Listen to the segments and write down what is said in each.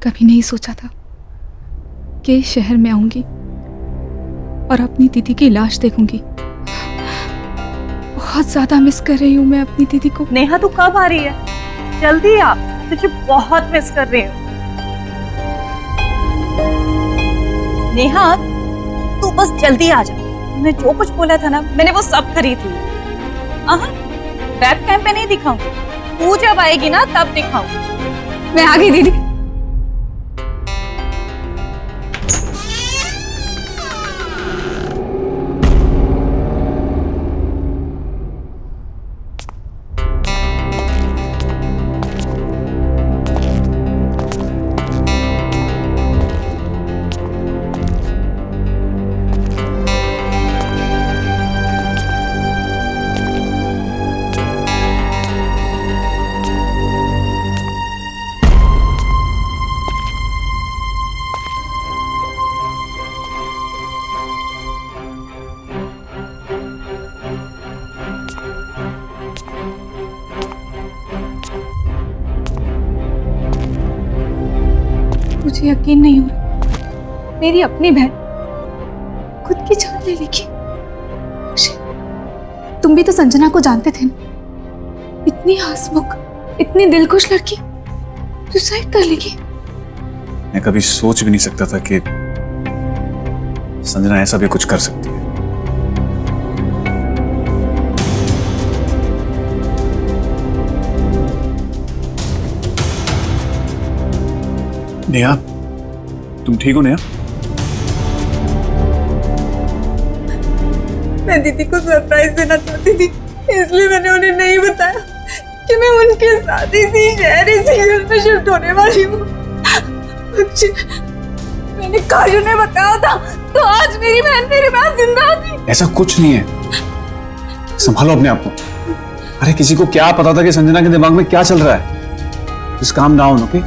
कभी नहीं सोचा था कि इस शहर में आऊंगी और अपनी दीदी की लाश देखूंगी। बहुत ज्यादा मिस कर रही हूँ मैं अपनी दीदी को। नेहा तू कब आ रही है? जल्दी आ, तुझे बहुत मिस कर रही हूँ। नेहा तू बस जल्दी आ जा। मैंने जो कुछ बोला था ना, मैंने वो सब खरीद ली। वेब कैम पे नहीं दिखाऊंगी, तू जब आएगी ना तब दिखाऊंगी। मैं आ गई दीदी। मुझे यकीन नहीं हो रहा, मेरी अपनी बहन खुद की जान ले लेगी। तुम भी तो संजना को जानते थे ना, इतनी हंसमुख, इतनी दिलखुश लड़की सुसाइड कर लेगी। मैं कभी सोच भी नहीं सकता था कि संजना ऐसा भी कुछ कर सकती है। नेहा, तुम ठीक हो नेहा? मैं दीदी को सरप्राइज देना चाहती थी, इसलिए मैंने उन्हें नहीं बताया कि मैं उनके साथ इसी शहर, इसी घर में शिफ्ट होने वाली हूँ। मैंने काजू ने बताया था तो आज मेरी बहन मेरे पास जिंदा थी। ऐसा कुछ नहीं है, संभालो अपने आप को। अरे किसी को क्या पता था कि संजना के दिमाग में क्या चल रहा है। Just calm down, okay?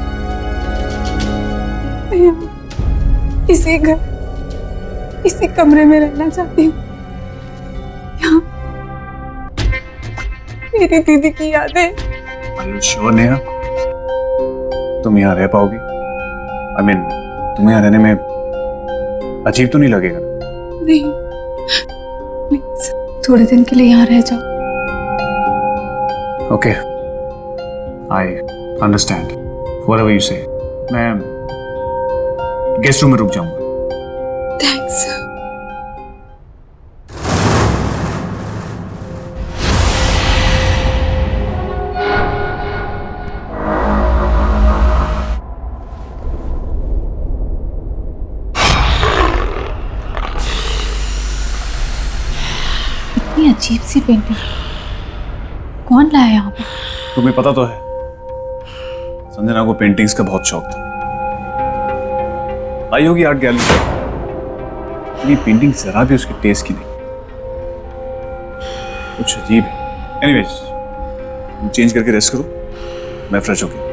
इसी घर, इसी कमरे में रहना चाहती हूँ। यहाँ मेरी दीदी की यादें। Are you sure Neha? तुम यहाँ रह पाओगी? I mean, तुम्हें यहाँ रहने में अजीब तो नहीं लगेगा? नहीं, प्लीज थोड़े दिन के लिए यहाँ रह जाओ। Okay, I understand. Whatever you say. मैं गेस्ट रूम में रुक जाऊंगा। थैंक्स। इतनी अजीब सी पेंटिंग कौन लाया यहाँ पे? तुम्हें पता तो है, संजना को पेंटिंग्स का बहुत शौक था। आई होगी आर्ट गैलरी, ये पेंटिंग जरा भी उसके टेस्ट की नहीं, कुछ अजीब है। एनीवेज, तुम चेंज करके रेस्ट करो, मैं फ्रेश हो गया।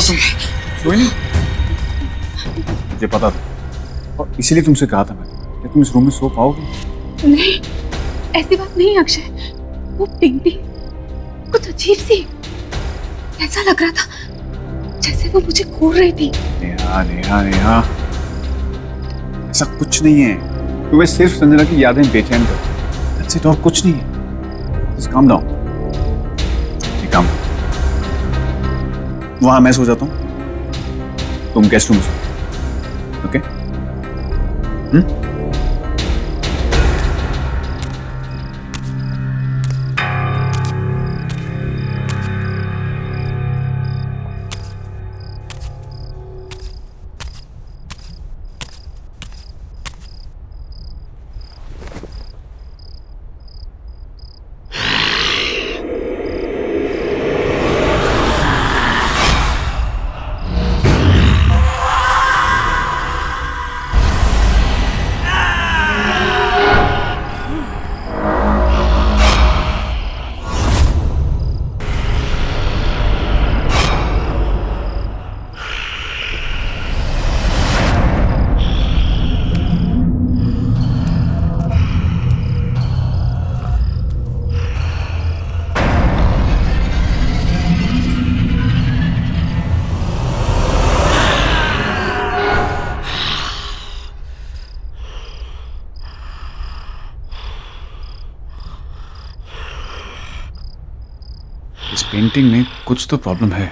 तुम सोई नहीं? मुझे पता था और इसीलिए तुमसे कहा था मैंने कि तुम इस रूम में सो पाओगे। नहीं, ऐसी बात नहीं अक्षय। वो पेंटिंग कुछ अजीब सी, ऐसा लग रहा था जैसे वो मुझे घूर रही थी। नेहा नेहा नेहा, ऐसा कुछ नहीं है। तुम्हें सिर्फ संजना की यादें बेचैन करती हैं, और कुछ नहीं है। Just calm down. काम वहां मैं सो जाता हूं, तुम गेस्ट रूम सो। ओके? इस पेंटिंग में कुछ तो प्रॉब्लम है।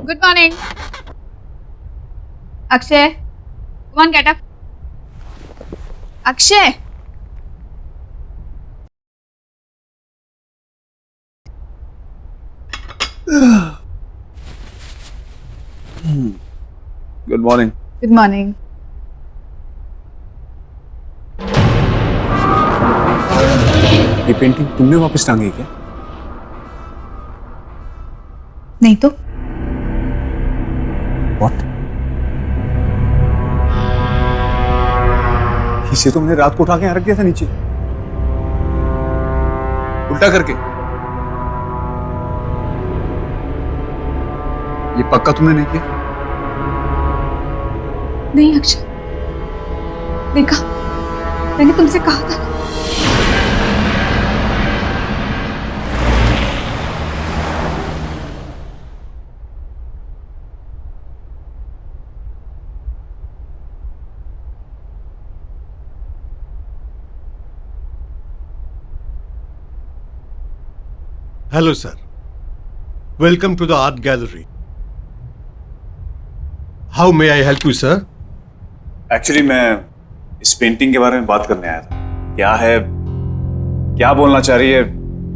Good morning. Akshay, come on, get up. Akshay. Good morning. Good morning. ये पेंटिंग तुमने वापस टांगी क्या? नहीं तो What? इसे तुमने रात को उठा के यहाँ रख दिया था नीचे, उल्टा करके। ये पक्का तुमने नहीं किया? नहीं अक्षय, देखा, मैंने तुमसे कहा था। Hello, sir. Welcome to the art gallery. How may I help you, sir? Actually मैं इस पेंटिंग के बारे में बात करने आया था। क्या है, क्या बोलना चाह रही है,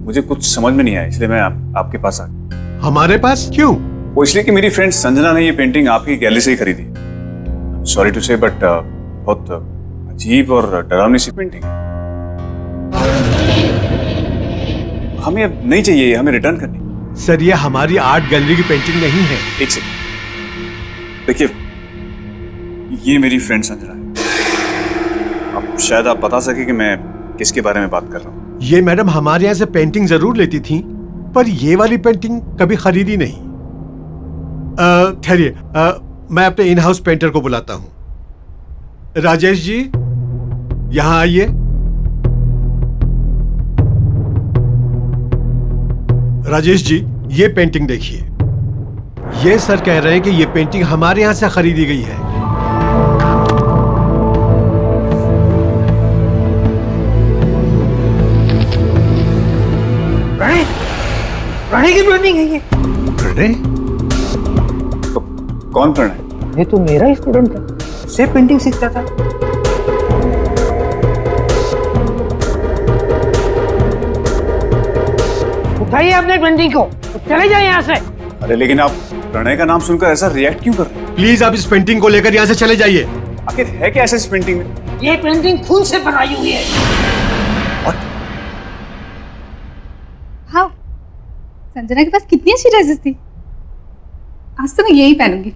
मुझे कुछ समझ में नहीं आया, इसलिए मैं आपके पास आ गया। हमारे पास क्यों? वो इसलिए कि मेरी फ्रेंड संजना ने ये पेंटिंग आपकी गैलरी से ही खरीदी। सॉरी टू से, बट बहुत अजीब और डरावनी सी पेंटिंग है। हमें अब नहीं चाहिए, हमें रिटर्न करनी। सर, ये हमारी आर्ट गैलरी की पेंटिंग नहीं है। एक सेकंड, देखिए, ये मेरी फ्रेंड संजना है। अब शायद आप बता सके कि मैं किसके बारे में बात कर रहा हूँ। ये मैडम हमारे यहाँ से पेंटिंग जरूर लेती थी, पर ये वाली पेंटिंग कभी खरीदी नहीं। ठहरिए, मैं अपने इन हाउस पेंटर को बुलाता हूँ। राजेश जी, यहाँ आइए। राजेश जी, ये पेंटिंग देखिए। ये सर कह रहे हैं कि ये पेंटिंग हमारे यहाँ से खरीदी गई है। प्रणय की पेंटिंग है ये। प्रणय? तो कौन प्रणय? ये तो मेरा ही स्टूडेंट था, से पेंटिंग सीखता था। उठाइए अपने पेंटिंग को, तो चले जाए यहाँ से। अरे लेकिन आप प्रणय का नाम सुनकर ऐसा रिएक्ट क्यों कर रहे हैं? प्लीज आप इस पेंटिंग को लेकर यहाँ से चले जाइए। आखिर है क्या ऐसा इस पेंटिंग में? ये पेंटिंग खून से बनाई हुई है। हाँ, संजना के पास कितनी अच्छी ड्रेसेस थी। आज तो मैं यही पहनूंगी।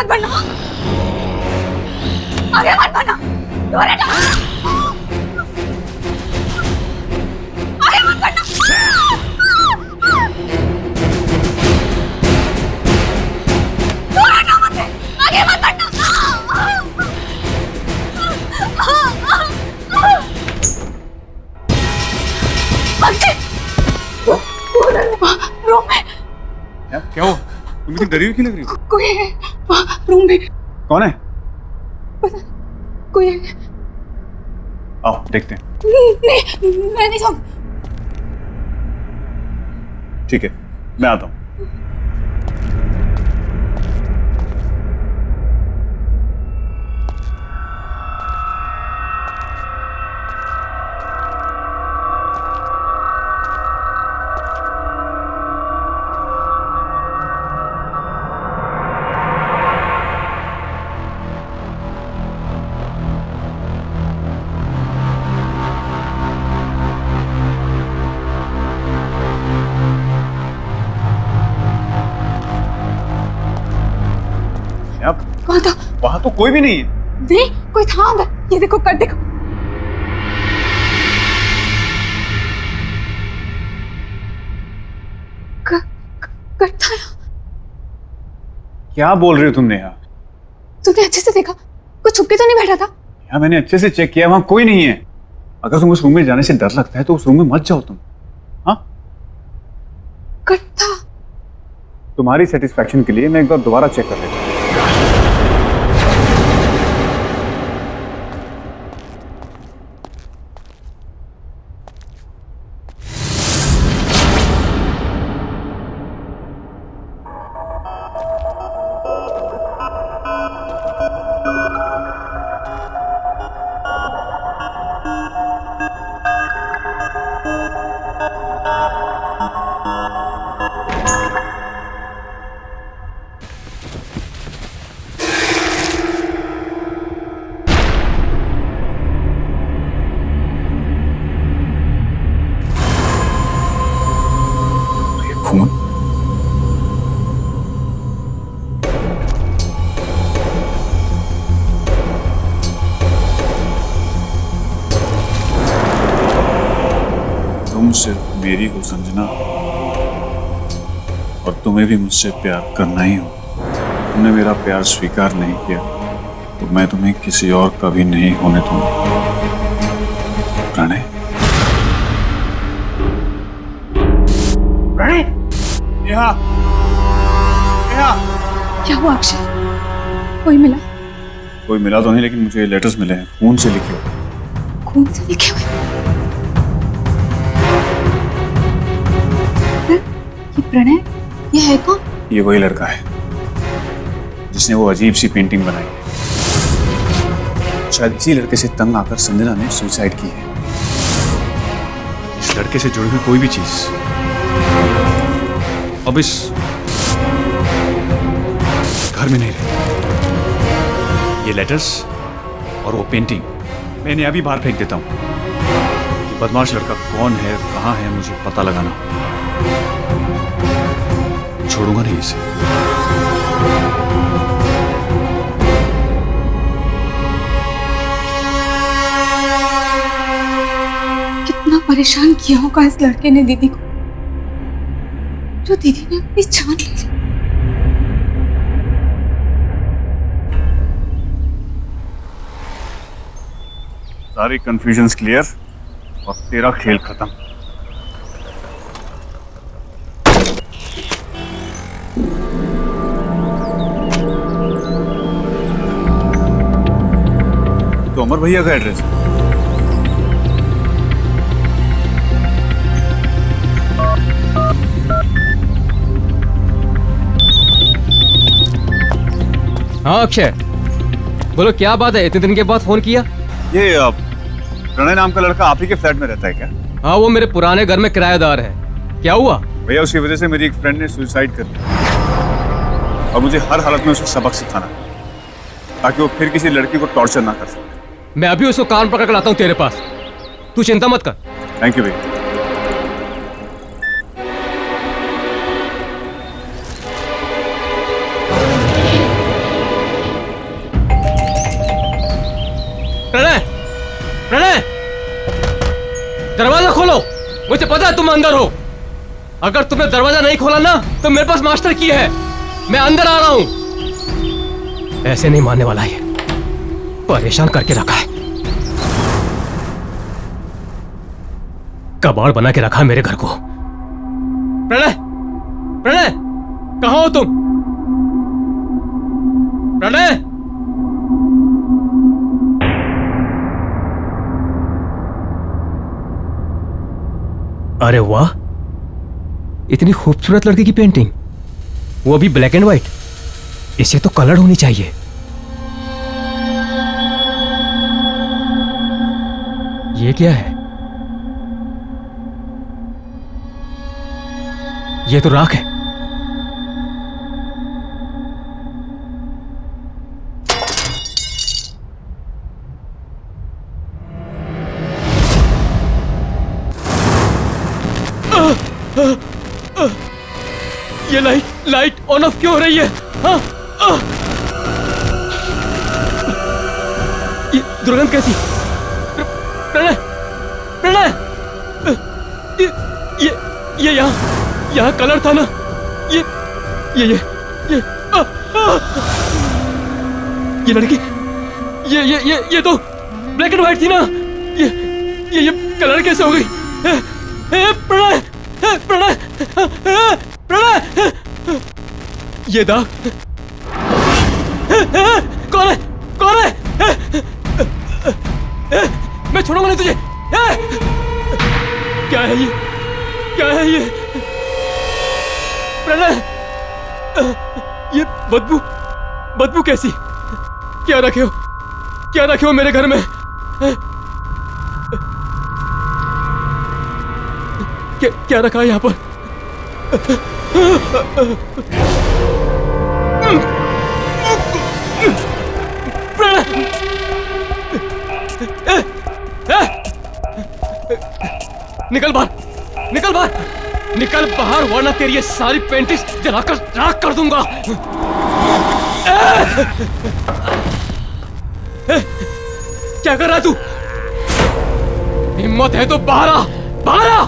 मत बढ़ना, आगे मत बढ़ना, दूर हटो, आगे मत बढ़ना, दूर हटो मुझसे, आगे मत बढ़ना। रूम में क्या हो? तुम इतनी डरी हुई क्यों लग रही हो? कोई है वहाँ रूम में, कौन है? कोई है। आओ देखते हैं। नहीं, मैं नहीं जाऊँ। ठीक है, मैं आता हूँ। कौन था? वहां तो कोई भी नहीं है। नहीं, कोई था अंदर। ये देखो, कट देखो। कट था यहाँ। क्या बोल रही हो तुम नेहा? तुमने अच्छे से देखा? कुछ छुप के तो नहीं बैठा था? यार मैंने अच्छे से चेक किया, वहां कोई नहीं है। अगर तुम उस रूम में जाने से डर लगता है तो उस रूम में मत जाओ तुम। हाँ, कट था। तुम्हारी सेटिस्फैक्शन के लिए मैं एक बार दोबारा चेक कर लेता हूँ। खून? तुम सिर्फ मेरी हो संजना, और तुम्हें भी मुझसे प्यार करना ही हो। तुमने मेरा प्यार स्वीकार नहीं किया तो मैं तुम्हें किसी और का भी नहीं होने दूंगा। प्रणय, प्रणय, नेहा, नेहा। क्या हुआ अक्षय? कोई मिला? कोई मिला तो नहीं, लेकिन मुझे लेटर्स मिले हैं, खून से लिखे हुए। खून से लिखे हुए? ये प्रणय, ये है कौन? ये वही लड़का है जिसने वो अजीब सी पेंटिंग बनाई है। शायद इसी लड़के से तंग आकर संजना ने सुसाइड की है। इस लड़के से जुड़ी हुई कोई भी चीज अब इस घर में नहीं रही। ये लेटर्स और वो पेंटिंग मैं इन्हें अभी बाहर फेंक देता हूं। ये बदमाश लड़का कौन है, कहां है, मुझे पता लगाना। छोड़ूंगा नहीं इसे। कितना परेशान किया होगा इस लड़के ने दीदी को, जो दीदी ने अपनी जान ले ली। सारी कंफ्यूजन्स क्लियर और तेरा खेल खत्म। तो अमर भैया का एड्रेस है। हाँ अक्षय, बोलो क्या बात है, इतने दिन के बाद फोन किया? ये प्रणय नाम का लड़का आप ही के फ्लैट में रहता है क्या? हाँ, वो मेरे पुराने घर में किराएदार है। क्या हुआ? भैया उसकी वजह से मेरी एक फ्रेंड ने सुसाइड कर लिया और मुझे हर हालत में उसे सबक सिखाना ताकि वो फिर किसी लड़की को टॉर्चर ना कर सके। मैं अभी उसको कान पकड़ कर लाता हूँ तेरे पास, तू चिंता मत कर। थैंक यू भैया। दरवाजा खोलो, मुझे पता है तुम अंदर हो। अगर तुमने दरवाजा नहीं खोला ना तो मेरे पास मास्टर की है, मैं अंदर आ रहा हूं। ऐसे नहीं मानने वाला ये, परेशान करके रखा है, कबाड़ बना के रखा है मेरे घर को। प्रणय, प्रणय, कहां हो तुम? प्रणय, अरे वाह, इतनी खूबसूरत लड़की की पेंटिंग, वो भी ब्लैक एंड व्हाइट। इसे तो कलर होनी चाहिए। ये क्या है? ये तो राख है। ये लाइट ऑन ऑफ क्यों हो रही है? हाँ? ये दुर्गंध कैसी? प्रणय, प्रणय, ये यहाँ कलर था ना? ये लड़की, ये तो ब्लैक एंड व्हाइट थी ना? ये कलर कैसे हो गई? प्रणय, प्रणय, प्रणय, ये दाग कौन है? कौन है? मैं छोड़ूंगा नहीं तुझे। क्या है ये? क्या है ये? प्रणय, ये बदबू कैसी? क्या रखे हो? क्या रखे हो मेरे घर में? क्या रखा है यहाँ पर? निकल बाहर, निकल बाहर, निकल बाहर, वरना तेरी ये सारी पेंटिंग्स जलाकर राख कर दूंगा। क्या कर रहा है तू? हिम्मत है तो बाहर आ, बाहर आ।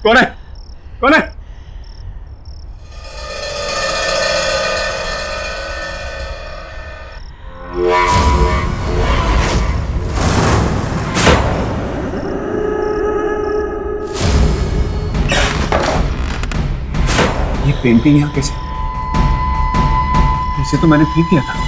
कौन है? कौन है? ये पेंटिंग यहाँ कैसे? इसे तो मैंने फेंक दिया था।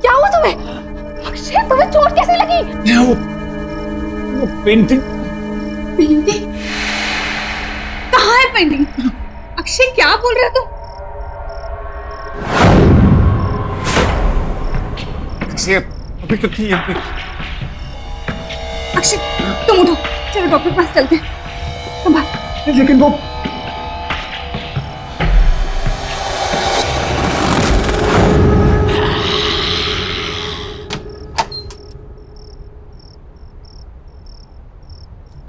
क्या हुआ तुम्हें? अक्षय, तुम्हें चोट कैसे लगी? वो पेंटिंग। पेंटिंग? कहाँ है पेंटिंग? अक्षय, क्या बोल रहे हो तुम? अक्षय अभी तो थी यहाँ पे। अक्षय, तुम उठो, चलो डॉक्टर के पास चलते हैं। संभाल। लेकिन वो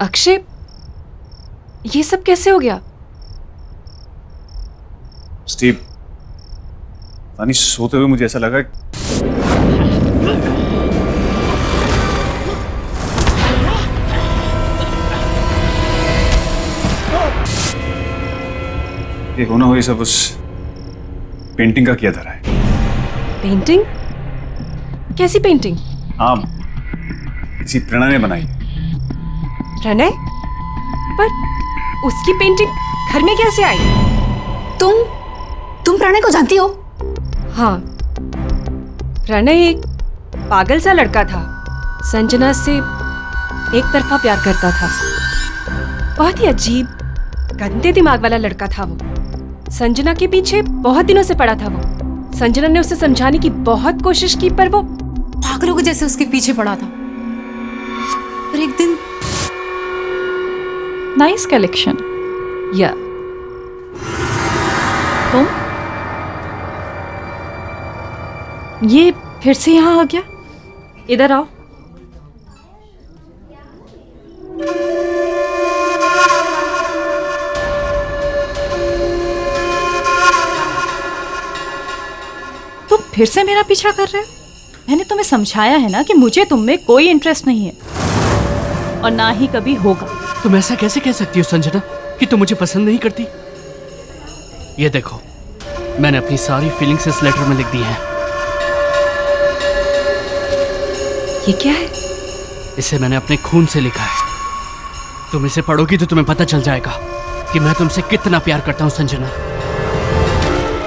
अक्षय, ये सब कैसे हो गया? स्टीव, यानी सोते हुए मुझे ऐसा लगा ये होना हो, ये सब उस पेंटिंग का किया धरा है। पेंटिंग? कैसी पेंटिंग? हाँ, किसी प्रणय ने बनाई है। प्रणय? पर उसकी पेंटिंग घर में कैसे आई? तुम प्रणय को जानती हो? हाँ, प्रणय एक पागल सा लड़का था। संजना से एक तरफा प्यार करता था। बहुत ही अजीब, गंदे दिमाग वाला लड़का था वो। संजना के पीछे बहुत दिनों से पड़ा था वो। संजना ने उसे समझाने की बहुत कोशिश की, पर वो पागलों के जैसे उसके पीछे पड़ा था। पर एक दिन नाइस कलेक्शन। या तुम ये फिर से यहाँ आ गया? इधर आओ। तुम फिर से मेरा पीछा कर रहे हो? मैंने तुम्हें समझाया है ना कि मुझे तुम में कोई इंटरेस्ट नहीं है और ना ही कभी होगा। तुम ऐसा कैसे कह सकती हो संजना कि तुम मुझे पसंद नहीं करती? ये देखो, मैंने अपनी सारी फीलिंग्स इस लेटर में लिख दी हैं। ये क्या है? इसे मैंने अपने खून से लिखा है। तुम इसे पढ़ोगी तो तुम्हें पता चल जाएगा कि मैं तुमसे कितना प्यार करता हूँ संजना।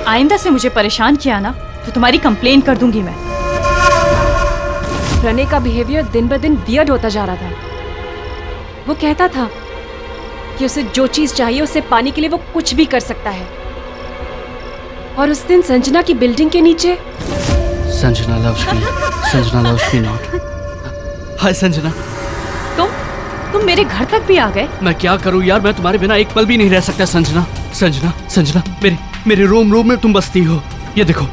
आइंदा से मुझे परेशान किया ना तो तुम्हारी कंप्लेन कर दूंगी मैं। प्रणय का बिहेवियर दिन ब दिन वियर्ड होता जा रहा था। वो कहता था कि उसे जो चीज चाहिए उसे पाने के लिए वो कुछ भी कर सकता है। और उस दिन संजना की बिल्डिंग के नीचे Sanjana loves me, Sanjana loves me not. Hi Sanjana. तुम मेरे घर तक भी आ गए? मैं क्या करूं यार, मैं तुम्हारे बिना एक पल भी नहीं रह सकता संजना। संजना, संजना, मेरे रोम में तुम बसती हो। ये देखो,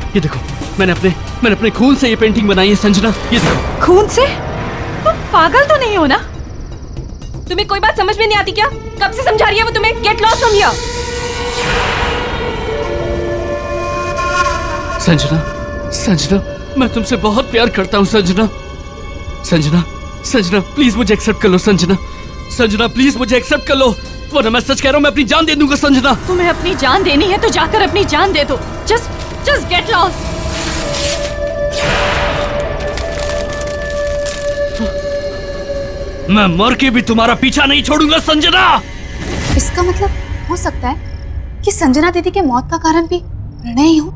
मैंने अपने खून से ये पेंटिंग बनाई है संजना। ये देखो। खून से? तुम पागल तो नहीं हो ना? तुम्हें कोई बात समझ में नहीं आती क्या? कब से समझा रही है वो तुम्हें? Get lost from here. Sanjana, मैं तुमसे बहुत प्यार करता हूँ संजना। संजना, प्लीज मुझे एक्सेप्ट कर लो संजना, प्लीज मुझे एक्सेप्ट कर लो, वरना मैं सच कह रहा हूँ, मैं अपनी जान दे दूंगा संजना। तुम्हें अपनी जान देनी है तो जाकर अपनी जान दे दो। Just get lost. मैं मर के भी तुम्हारा पीछा नहीं छोड़ूंगा संजना। इसका मतलब हो सकता है कि संजना दीदी के मौत का कारण भी प्रणय ही हो।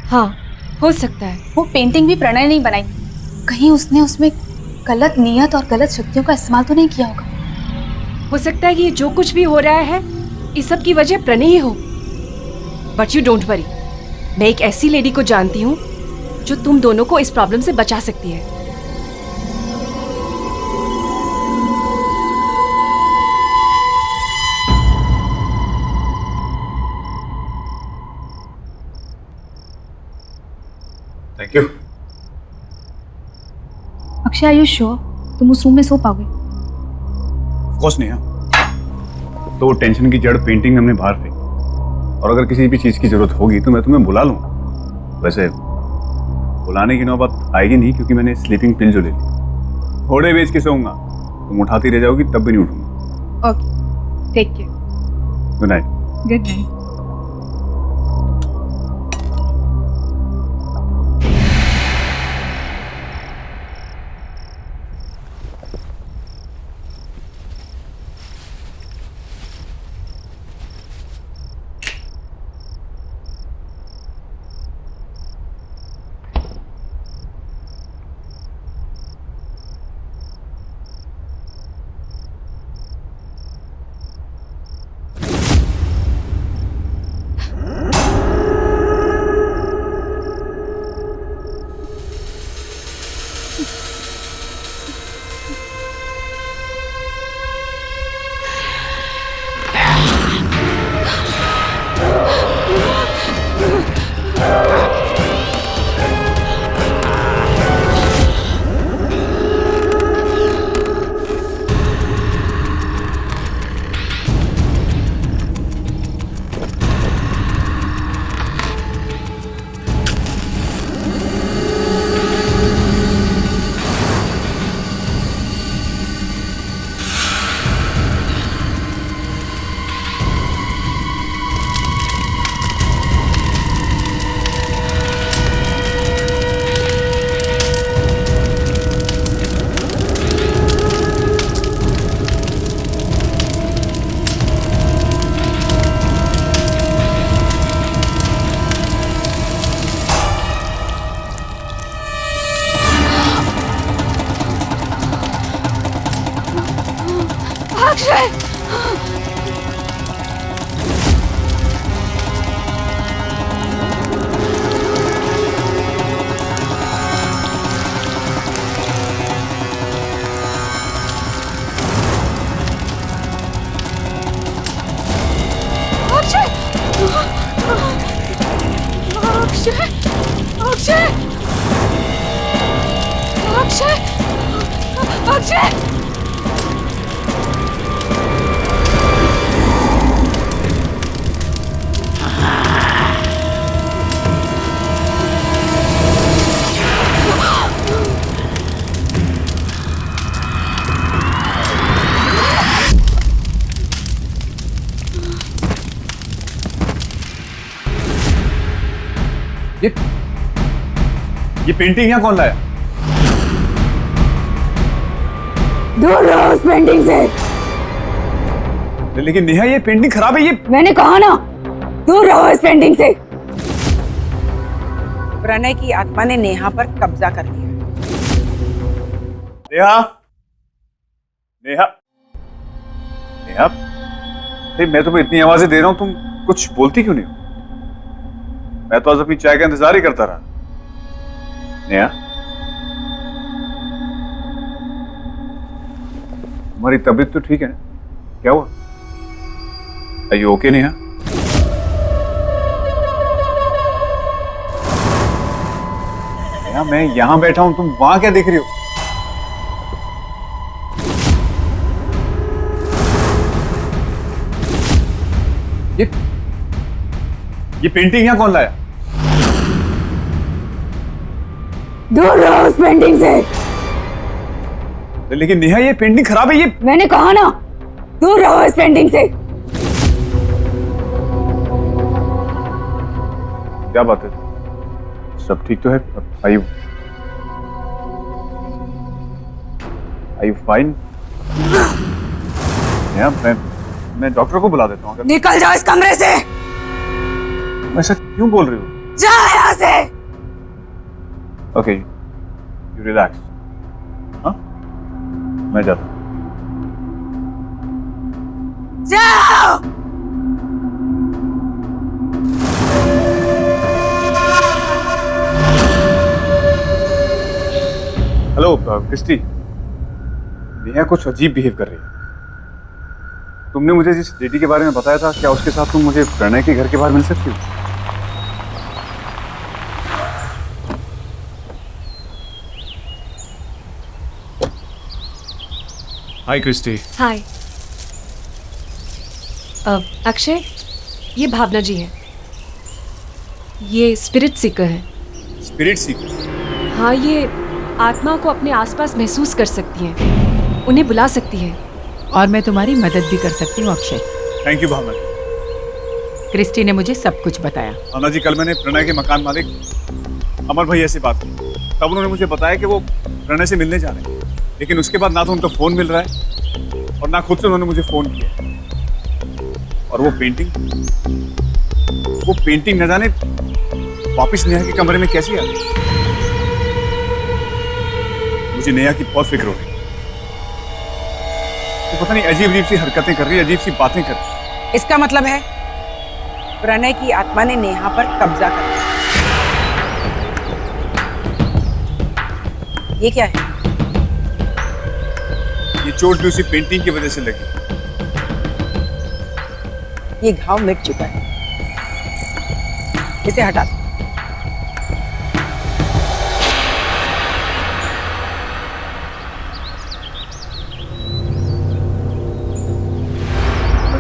हाँ, हो सकता है। वो पेंटिंग भी प्रणय नहीं बनाई। कहीं उसने उसमें गलत नियत और गलत शक्तियों का इस्तेमाल तो नहीं किया होगा। हो सकता है कि जो कुछ भी हो रहा है इस सब की वजह प्रणय ही हो। बट यू डोंट वरी, मैं एक ऐसी लेडी को जानती हूँ जो तुम दोनों को इस प्रॉब्लम से बचा सकती है। Thank you. Akshay, are you sure तुम उस रूम में सो पाओगे? ऑफ कोर्स नहीं। हाँ, तो टेंशन की जड़ पेंटिंग हमने बाहर फेंकी, और अगर किसी भी चीज की जरूरत होगी तो मैं तुम्हें बुला लूंगा। वैसे बुलाने की नौबत आएगी नहीं, क्योंकि मैंने स्लीपिंग पिल जो ले ली। थोड़े बेच के सोऊंगा, तुम उठाती रह जाओगी तब भी नहीं उठूंगा। Okay, take care. Good night. Good night. Akshay Akshay Akshay Akshay Akshay ये पेंटिंग यहाँ कौन लाया? दूर रहो उस पेंटिंग से। लेकिन नेहा ये पेंटिंग खराब है। ये मैंने कहा ना, दूर रहो इस पेंटिंग से। प्रणय की आत्मा ने नेहा पर कब्जा कर लिया। नेहा, नेहा, नेहा, अरे मैं तुम्हें इतनी आवाजें दे रहा हूं, तुम कुछ बोलती क्यों नहीं हो? मैं तो आज अपनी चाय का इंतजार ही करता रहा। नेहा, तुम्हारी तबीयत तो ठीक है? क्या हुआ? Are you okay, Neha? Neha, मैं यहां बैठा हूं, तुम वहां क्या देख रही हो? ये पेंटिंग यहां कौन लाया? दूर रहो उस पेंटिंग से। लेकिन नेहा ये पेंटिंग खराब है। ये मैंने कहा ना, दूर रहो इस पेंटिंग से। क्या बात है? सब ठीक तो है? आयु फाइन? मैं डॉक्टर को बुला देता हूँ। निकल जाओ इस कमरे से। ऐसा क्यों बोल रही हो? जाओ यहाँ से। Okay, you relax. हाँ, मैं जाता हूँ। जाओ। हेलो क्रिस्टी, नेहा कुछ अजीब बिहेव कर रही है। तुमने मुझे जिस लेडी के बारे में बताया था, क्या उसके साथ तुम मुझे प्रणय के घर के बाहर मिल सकती हो? हाय क्रिस्टी। हाय अक्षय, ये भावना जी है। ये स्पिरिट सीकर है। स्पिरिट सीकर? हाँ, ये आत्मा को अपने आसपास महसूस कर सकती है, उन्हें बुला सकती है। और मैं तुम्हारी मदद भी कर सकती हूँ Akshay. Thank you Bhavna. Christy ने मुझे सब कुछ बताया। भावना जी, कल मैंने प्रणय के मकान मालिक अमर भैया से बात की, तब उन्होंने मुझे बताया कि वो प्रणय से मिलने जा रहे हैं। लेकिन उसके बाद ना तो उनका फोन मिल रहा है और ना खुद से उन्होंने मुझे फोन किया। और वो पेंटिंग न जाने वापस नेहा के कमरे में कैसे आ गई। मुझे नेहा की बहुत फिक्र हो रही है। तो पता नहीं अजीब सी हरकतें कर रही है, अजीब सी बातें कर रही है। इसका मतलब है प्रणय की आत्मा ने नेहा पर कब्जा कर लिया। ये क्या है? ये चोट भी उसी पेंटिंग की वजह से लगी। ये घाव मिट चुका है, इसे हटा दो।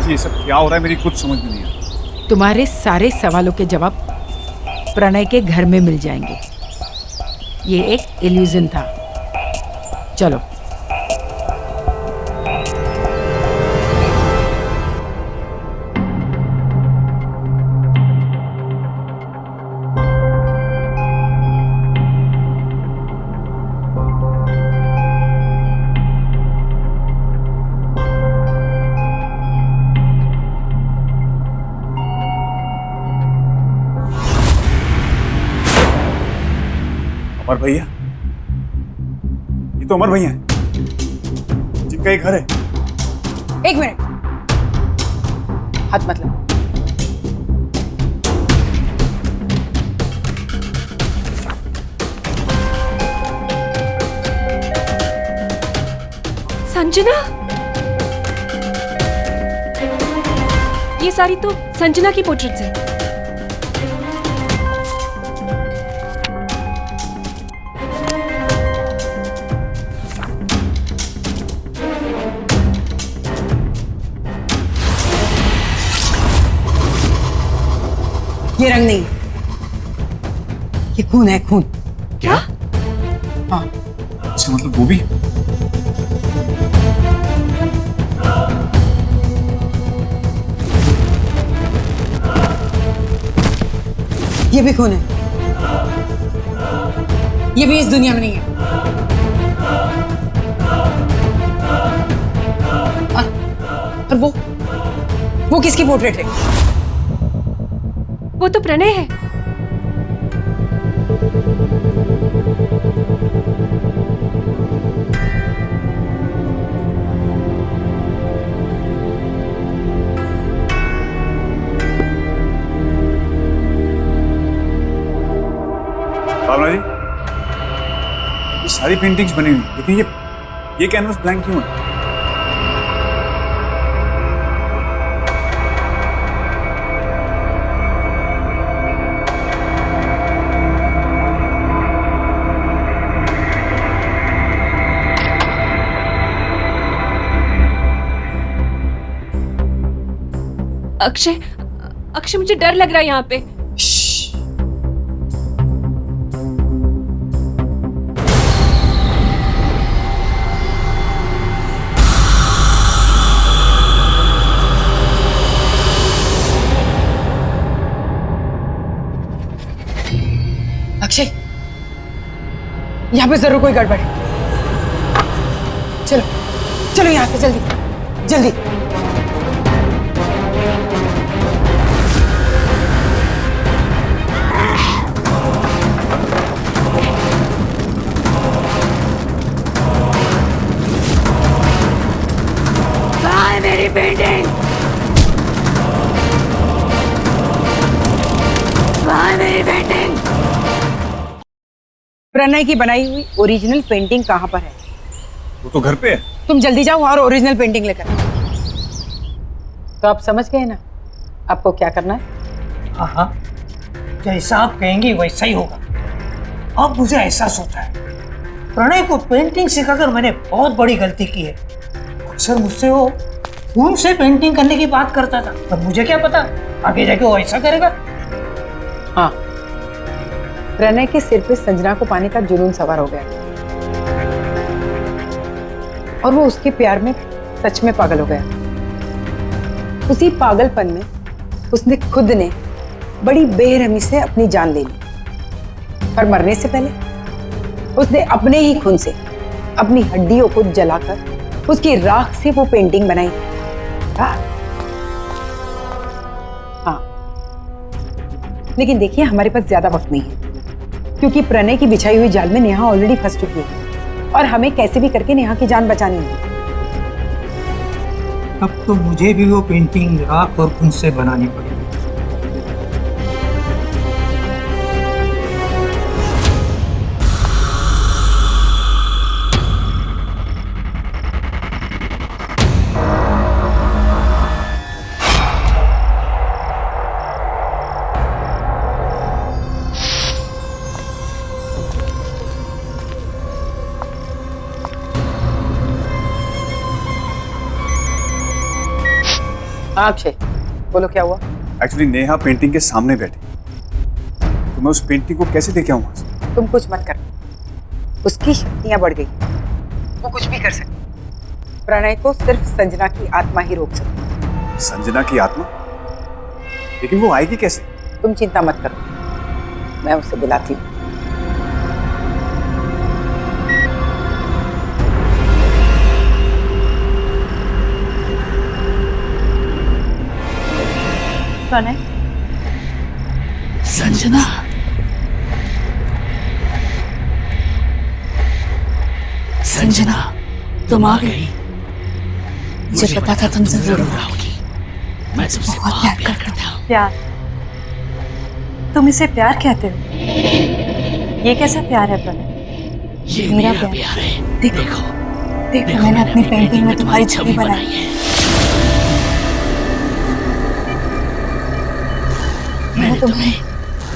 ये सब क्या हो रहा है, मेरी कुछ समझ में नहीं आ रहा। तुम्हारे सारे सवालों के जवाब प्रणय के घर में मिल जाएंगे। ये एक इल्यूजन था। चलो। अमर भैया, ये तो अमर भैया हैं, जिनका ये घर है। एक मिनट, हाथ मत लो। संजना, ये सारी तो संजना की पोर्ट्रेट्स है। ये रंग नहीं, ये खून है, खून। क्या? हाँ, अच्छा, मतलब वो भी? ये भी खून है। ये भी इस दुनिया में नहीं है। और वो किसकी पोर्ट्रेट है? वो तो प्रणय है। भावना जी, ये सारी पेंटिंग्स बनी हुई, लेकिन ये कैनवस ब्लैंक क्यों है? अक्षय, अक्षय मुझे डर लग रहा है यहाँ पे। अक्षय, यहाँ पे जरूर कोई गड़बड़ है। चलो चलो यहाँ से जल्दी जल्दी। कहाँ है मेरी पेंटिंग? कहाँ है मेरी पेंटिंग? प्रणय की बनाई हुई ओरिजिनल पेंटिंग कहाँ पर है? वो तो घर पे है। तुम जल्दी जाओ और ओरिजिनल पेंटिंग लेकर आओ। तो आप समझ गए ना आपको क्या करना है? हाँ हाँ, जैसा आप कहेंगी वैसा ही होगा। अब मुझे एहसास होता है प्रणय को पेंटिंग सिखाकर मैंने बहुत बड़ी गलती की है। अक्सर मुझसे वो खून से पेंटिंग करने की बात करता था, पर मुझे क्या पता आगे जाके वो ऐसा करेगा। हाँ, प्रणय के सिर पे संजना को पाने का जुनून सवार हो गया और वो उसके प्यार में सच में पागल हो गया। उसी पागलपन में उसने खुद ने बड़ी बेरहमी से अपनी जान ले ली। पर मरने से पहले उसने अपने ही खून से अपनी हड्डियों को जलाकर उसकी राख से वो पेंटिंग बनाई। हाँ, लेकिन देखिए हमारे पास ज्यादा वक्त नहीं है, क्योंकि प्रणय की बिछाई हुई जाल में नेहा ऑलरेडी फंस चुकी है और हमें कैसे भी करके नेहा की जान बचानी है। अब तो मुझे भी वो पेंटिंग राख और खून से बनानी पड़ेगी। हाँ अक्षय, बोलो क्या हुआ? एक्चुअली नेहा पेंटिंग के सामने बैठी, तो मैं उस पेंटिंग को कैसे लेके आऊं वहां से? तुम कुछ मत करो, उसकी शक्तियां बढ़ गई, वो कुछ भी कर सकती। प्रणय को सिर्फ संजना की आत्मा ही रोक सकती। संजना की आत्मा? लेकिन वो आएगी कैसे? तुम चिंता मत करो, मैं उसे बुलाती हूँ। प्रणय, संजना, संजना, तुम आ गई। मुझे पता था तुम जरूर आओगी। मैं तुमसे बहुत प्यार करता हूँ। प्यार? तुम इसे प्यार कहते हो? ये कैसा प्यार है प्रणय? ये मेरा मेरा प्यार। प्यार है। देखो देखो मैंने अपनी पेंटिंग में तुम्हारी छवि बनाई है। मैंने तुम्हें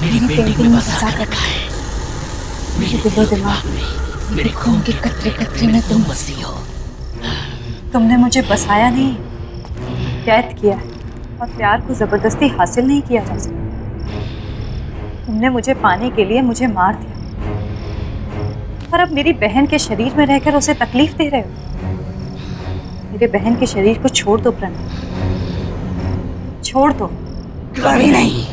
मेरी पेंटिंग में बसा कर रखा है। मेरे दिलो दिमाग में, मेरे खून के कतरे कतरे में तुम बसी हो। तुमने मुझे बसाया नहीं, कैद किया है। और प्यार को जबरदस्ती हासिल नहीं किया जा सकता। तुमने मुझे पाने के लिए मुझे मार दिया, और अब मेरी बहन के शरीर में रहकर उसे तकलीफ दे रहे हो। मेरे बहन के शरीर को छोड़ दो प्रणय, छोड़ दो। कभी नहीं।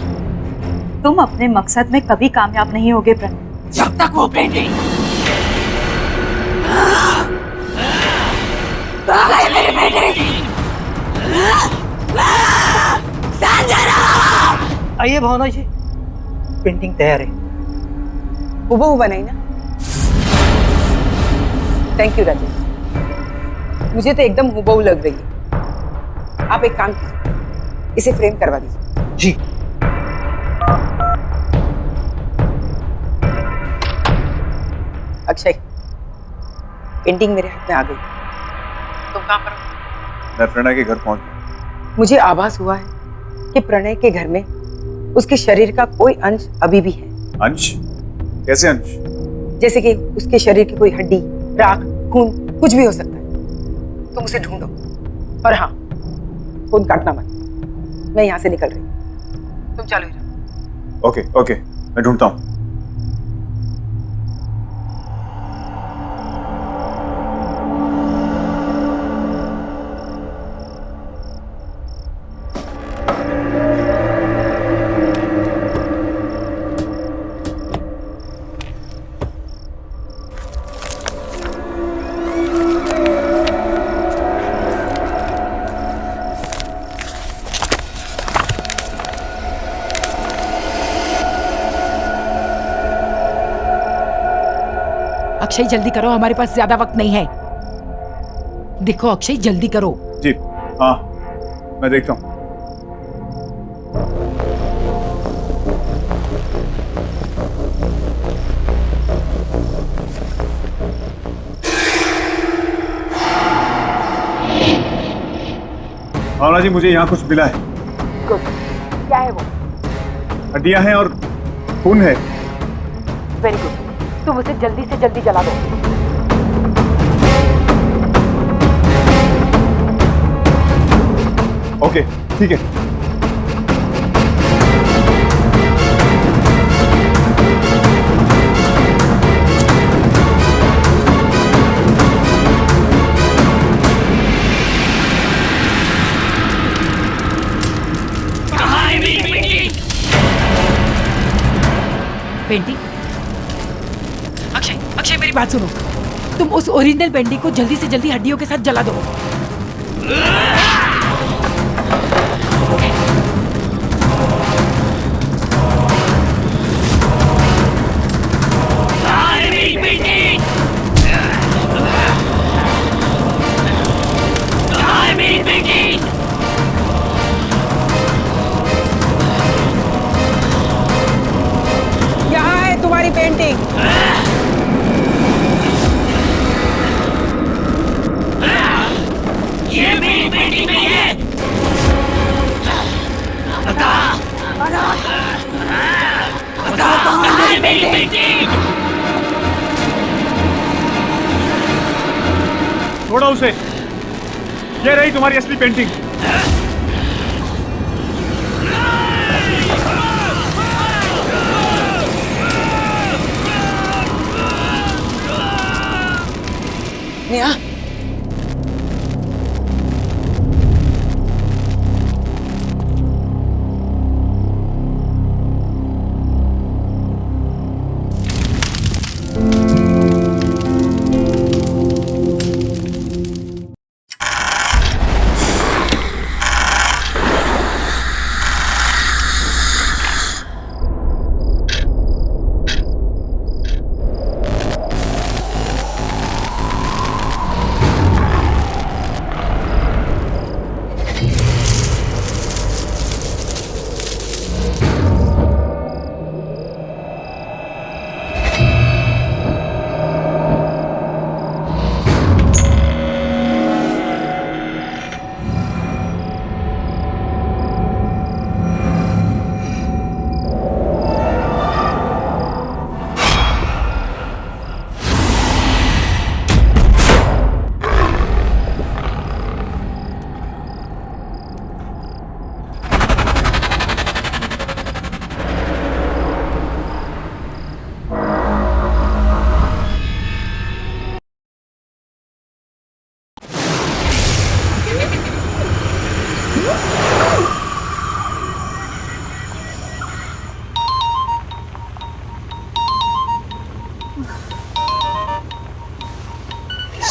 तुम अपने मकसद में कभी कामयाब नहीं होगे प्रणय। जब तक वो पेंटिंग मेरे बेटे। आइए भावना जी, पेंटिंग तैयार है। हूबहू बनाई ना? थैंक यू राजेश, मुझे तो एकदम हूबहू लग रही है। आप एक काम कीजिए, इसे फ्रेम करवा दीजिए। जी। अक्षय, पेंटिंग मेरे हाथ में आ गई। तुम कहाँ पर हो? मैं प्रणय के घर पहुंच गया। मुझे आभास हुआ है कि प्रणय के घर में उसके शरीर का कोई अंश अभी भी है। अंश? कैसे अंश? जैसे कि उसके शरीर की कोई हड्डी, राख, खून, कुछ भी हो सकता है। तुम उसे ढूंढो। और हाँ, फोन काटना मत। मैं यहाँ से निकल रही हूँ, तुम चालू ही रहो। ओके ओके, मैं ढूंढता हूँ। अक्षय जल्दी करो, हमारे पास ज्यादा वक्त नहीं है। देखो अक्षय जल्दी करो। जी हाँ, मैं देखता हूँ। भावना जी, मुझे यहाँ कुछ मिला है। गुड। क्या है वो? हड्डियां हैं और खून है। वेरी गुड, तुम उसे जल्दी से जल्दी जला दो। ओके ठीक है। पेंटिंग? अक्षय अक्षय मेरी बात सुनो, तुम उस ओरिजिनल पेंटिंग को जल्दी से जल्दी हड्डियों के साथ जला दो। यहाँ है तुम्हारी पेंटिंग। ये मेरी पेंटिंग नहीं है। बता कहाँ है मेरी पेंटिंग? छोड़ो उसे, ये रही तुम्हारी असली पेंटिंग। नेहा,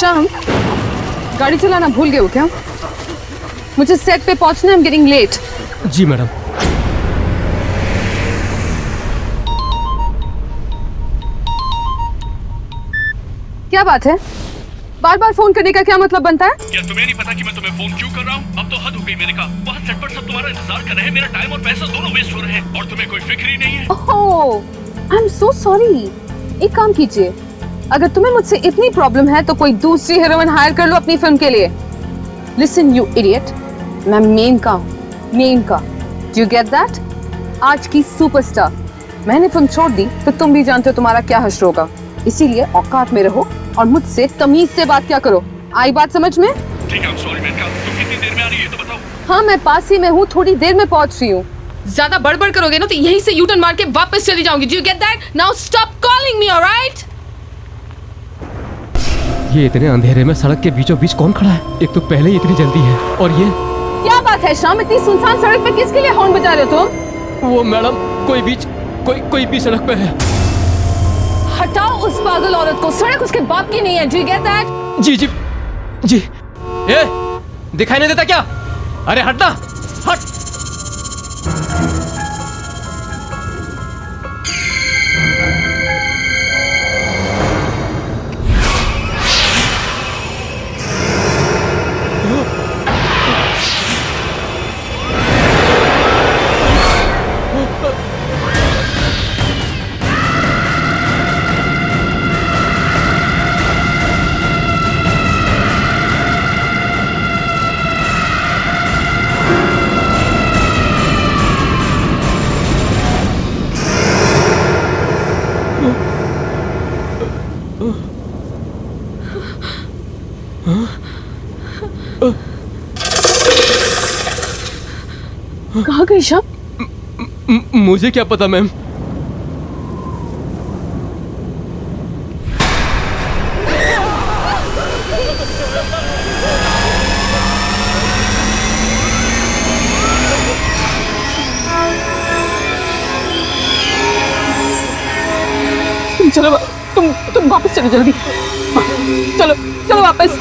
शाम, गाड़ी चलाना भूल गए हो क्या? मुझे सेट पे पहुंचना है, I'm getting late. Ji madam. क्या बात है? बार बार फोन करने का क्या मतलब बनता है? क्या तुम्हें नहीं पता कि मैं तुम्हें फोन क्यों कर रहा हूँ? अब तो हद हो गई मेरे का। वहाँ सेट पर सब तुम्हारा इंतजार कर रहे हैं, मेरा टाइम और पैसा दोनों वेस्ट हो रहे हैं और तुम्हें कोई फिक्र ही नहीं है। ओह, आई एम सो सॉरी। एक काम कीजिए, अगर तुम्हें मुझसे इतनी प्रॉब्लम है तो कोई दूसरी हीरोइन हायर कर लो अपनी फिल्म के लिए। लिसन यू इडियट, मैं मेन का हूँ, मेन का। Do you get that? आज की सुपरस्टार। मैंने फिल्म छोड़ दी तो तुम भी जानते हो तुम्हारा क्या हश्र होगा, इसीलिए औकात में रहो और मुझसे तमीज से बात क्या करो। आई बात समझ में? ठीक है, सॉरी मेनका। तुम कितनी देर में आ रही है तो बताओ। हाँ, मैं पास ही में हूँ, थोड़ी देर में पहुँच रही हूँ। ज्यादा बड़बड़ करोगे ना तो यहीं से यू टर्न मार के वापस चली जाऊंगी। Do you get that? Now stop calling me, alright? ये इतने अंधेरे में सड़क के बीचों बीच कौन खड़ा है? एक तो पहले ही इतनी जल्दी है और ये क्या बात है शाम, इतनी सुनसान सड़क पे किसके लिए हॉर्न बजा रहे हो तुम? वो मैडम कोई बीच सड़क पे है। हटाओ उस पागल औरत को, सड़क उसके बाप की नहीं है। Do you get that? जी। ए, दिखाई नहीं देता क्या? अरे हटना, हट। कहाँ गई शाम? मुझे क्या पता मैम। चलो तुम वापस चलो जल्दी। चलो वापस।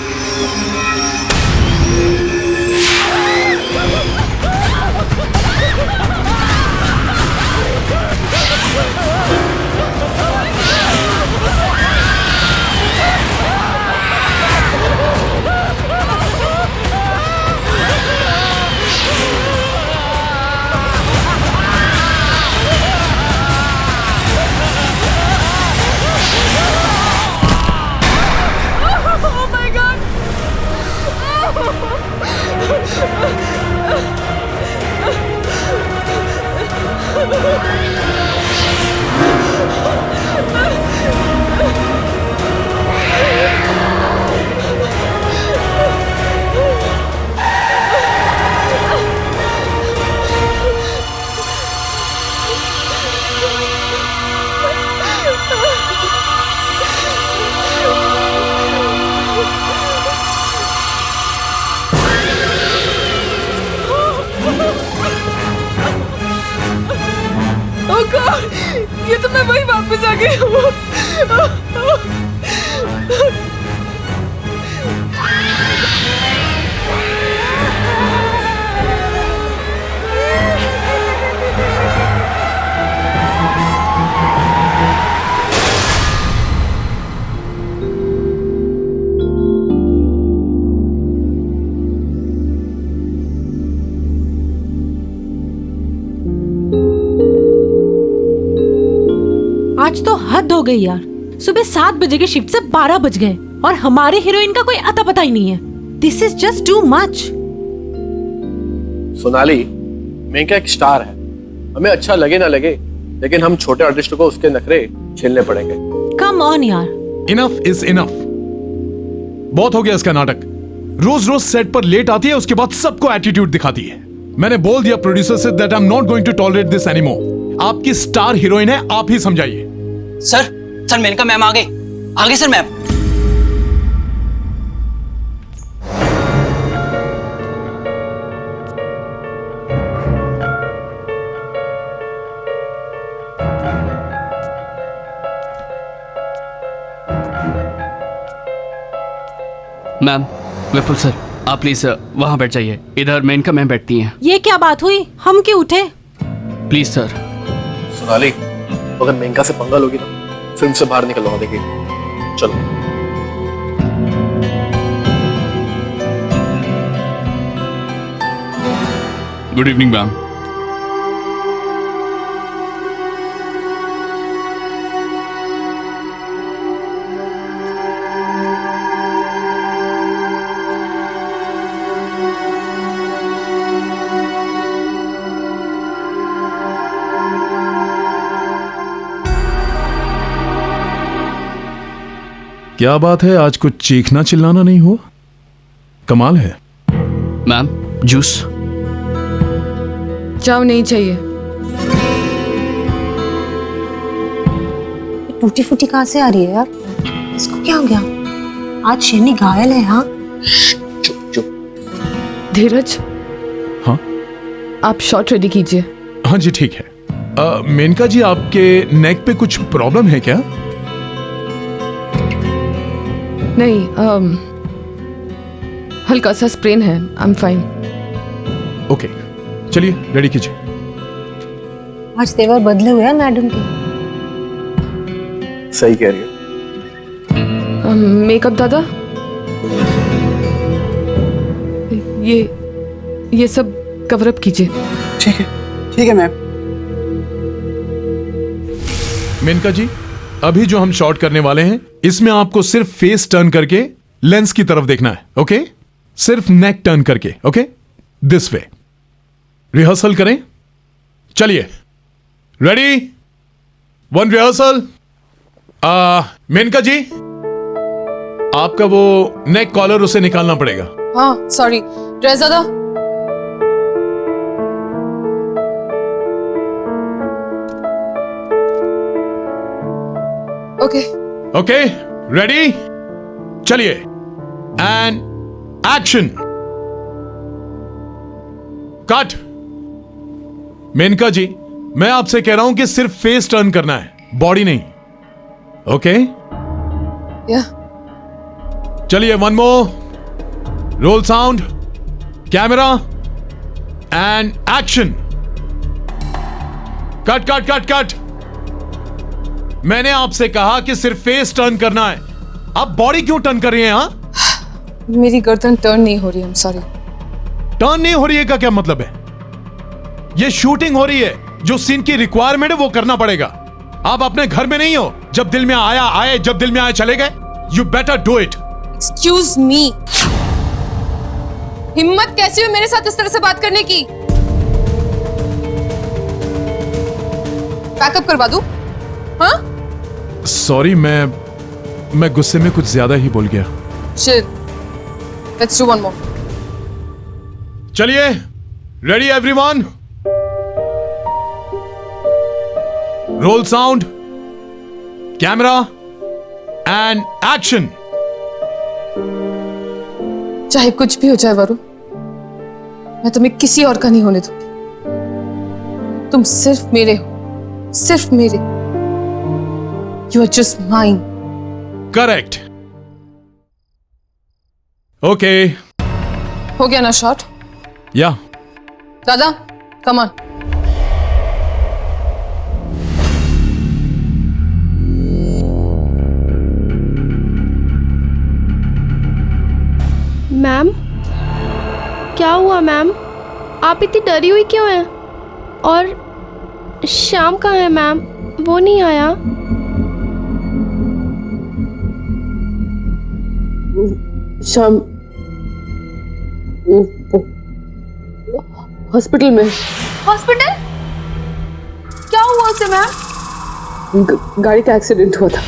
ये तो मैं वही वापस आ गई हूँ। आज तो हद हो गई यार। सुबह 7 बजे की शिफ्ट से 12 बज गए और हमारे हीरोइन का कोई अता पता ही नहीं है। This is just too much. Sonali, Maneka एक स्टार है, हमें अच्छा लगे ना लगे, लेकिन हम छोटे आर्टिस्ट को उसके नखरे झेलने पड़ेंगे। कम ऑन यार। Enough is enough. बहुत हो गया इसका नाटक। रोज रोज सेट पर लेट आती है, उसके बाद सबको एटीट्यूड दिखाती है। मैंने बोल दिया प्रोड्यूसर से that I am not going to tolerate this anymore. आपकी स्टार हीरोइन है, आप ही समझाइए। सर मेनका मैम आ गई sir ma'am. Ma'am, Vipul sir, आप प्लीज वहाँ बैठ जाइए। इधर मेनका मैम बैठती हैं। ये क्या बात हुई? हम क्यों उठे? Please sir. सोनाली, अगर मेनका से पंगा लोगी ना, फिल्म से बाहर निकलवा देगी। चलो। Good evening ma'am. क्या बात है, आज कुछ चीखना चिल्लाना नहीं हुआ? कमाल है। Ma'am, juice. जाओ, नहीं चाहिए। टूटी फूटी कहाँ से आ रही है यार? इसको क्या हो गया? आज शेरनी घायल है। हाँ, धीरज। हाँ, आप शॉट रेडी कीजिए। हाँ जी, ठीक है। मेनका जी, आपके नेक पे कुछ प्रॉब्लम है क्या? नहीं, हल्का सा स्प्रेन है। I am fine. ओके, चलिए रेडी कीजिए। आज तेवर बदले हुए हैं मैडम के। सही कह रही है। मेकअप दादा, ये सब कवर अप कीजिए। ठीक है मैम। मेनका जी, अभी जो हम शॉट करने वाले हैं, इसमें आपको सिर्फ फेस टर्न करके लेंस की तरफ देखना है। ओके, सिर्फ नेक टर्न करके। Okay, this way. रिहर्सल करें। चलिए, रेडी, 1 रिहर्सल। मेनका जी, आपका वो नेक कॉलर उसे निकालना पड़ेगा। हाँ, सॉरी। ड्रेस दादा। ओके, रेडी, चलिए, एंड एक्शन। कट। मेनका जी, मैं आपसे कह रहा हूं कि सिर्फ फेस टर्न करना है, बॉडी नहीं। ओके? चलिए, 1 more. Roll sound, camera, and action. Cut cut cut cut. मैंने आपसे कहा कि सिर्फ फेस टर्न करना है, आप बॉडी क्यों टर्न कर रही हैं? हाँ, मेरी गर्दन टर्न नहीं हो रही। I am sorry. टर्न नहीं हो रही है का क्या मतलब है? ये शूटिंग हो रही है, जो सीन की रिक्वायरमेंट है वो करना पड़ेगा। आप अपने घर में नहीं हो, जब दिल में आया आए, जब दिल में आए चले गए। You better do it. Excuse me, हिम्मत कैसी हुई मेरे साथ इस तरह से बात करने की? पैकअप करवा दूं? हाँ? सॉरी, मैं गुस्से में कुछ ज्यादा ही बोल गया। Shit. Let's do one more. चलिए, ready everyone, role sound, camera, and action. चाहे कुछ भी हो जाए वरुण, मैं तुम्हें किसी और का नहीं होने दूंगी। तुम सिर्फ मेरे हो, सिर्फ मेरे। You are just mine. Correct. Okay, हो गया ना शॉट? या दादा, come on. मैम, क्या हुआ मैम? आप इतनी डरी हुई क्यों हैं? और श्याम कहाँ है मैम? वो नहीं आया? श्याम हॉस्पिटल में। हॉस्पिटल? क्या हुआ उसे मैम? गाड़ी का एक्सीडेंट हुआ था,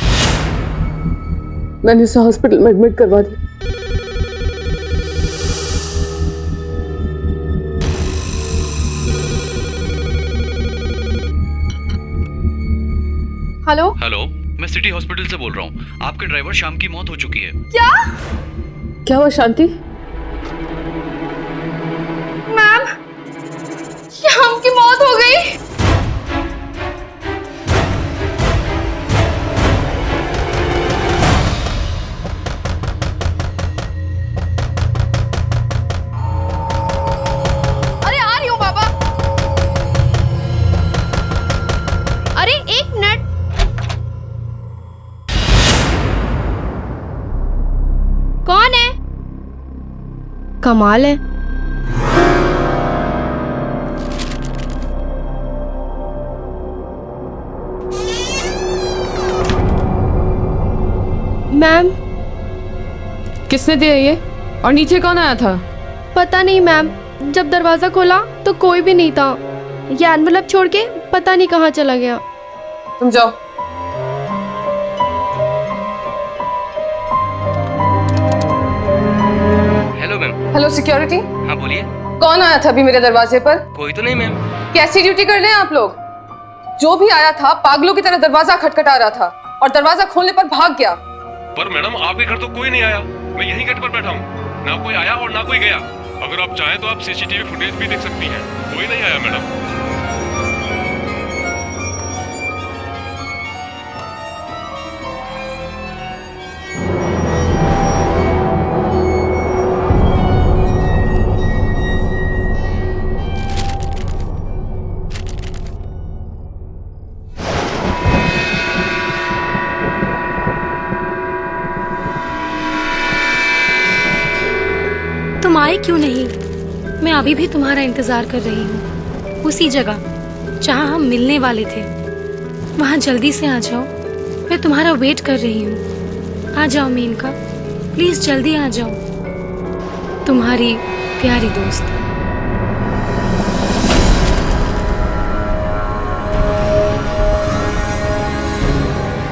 मैंने उसे हॉस्पिटल में एडमिट करवा दिया। हेलो हेलो, मैं सिटी हॉस्पिटल से बोल रहा हूँ। आपके ड्राइवर श्याम की मौत हो चुकी है। क्या हुआ शांति? मैम, श्याम की मौत हो गई। कमाल है। मैम, किसने दिया ये? और नीचे कौन आया था? पता नहीं मैम, जब दरवाजा खोला तो कोई भी नहीं था। ये एनवेलप छोड़ के पता नहीं कहाँ चला गया। तुम जाओ। Hello ma'am. हेलो सिक्योरिटी, हाँ बोलिए। कौन आया था अभी मेरे दरवाजे पर? कोई तो नहीं मैम। कैसी ड्यूटी कर रहे हैं आप लोग? जो भी आया था पागलों की तरह दरवाजा खटखटा रहा था और दरवाजा खोलने पर भाग गया। पर मैडम आपके घर तो कोई नहीं आया, मैं यहीं गेट पर बैठा हूँ। ना कोई आया और ना कोई गया। अगर आप चाहें तो आप सीसीटीवी फुटेज भी देख सकती हैं। कोई नहीं आया मैडम। तुम आए क्यों नहीं? मैं अभी भी तुम्हारा इंतजार कर रही हूँ, उसी जगह जहाँ हम मिलने वाले थे। वहाँ जल्दी से आ जाओ, मैं तुम्हारा वेट कर रही हूँ। आ जाओ मेनका, प्लीज जल्दी आ जाओ। तुम्हारी प्यारी दोस्त।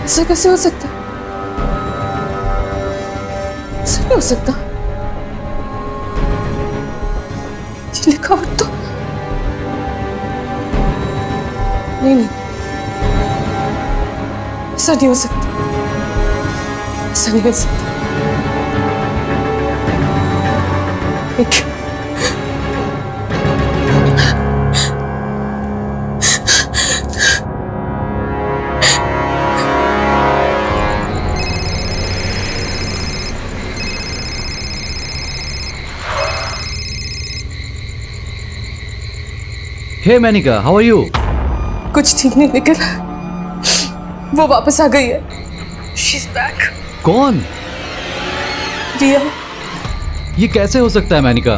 ऐसा कैसे हो सकता? ऐसा नहीं हो सकता। लिखावट तो नहीं, ऐसा नहीं हो सकता, ऐसा नहीं हो सकता। हे मैनिका, हाउ आर यू? कुछ ठीक नहीं निकल, वो वापस आ गई है। She's back. कौन? रिया। ये कैसे हो सकता है मैनिका?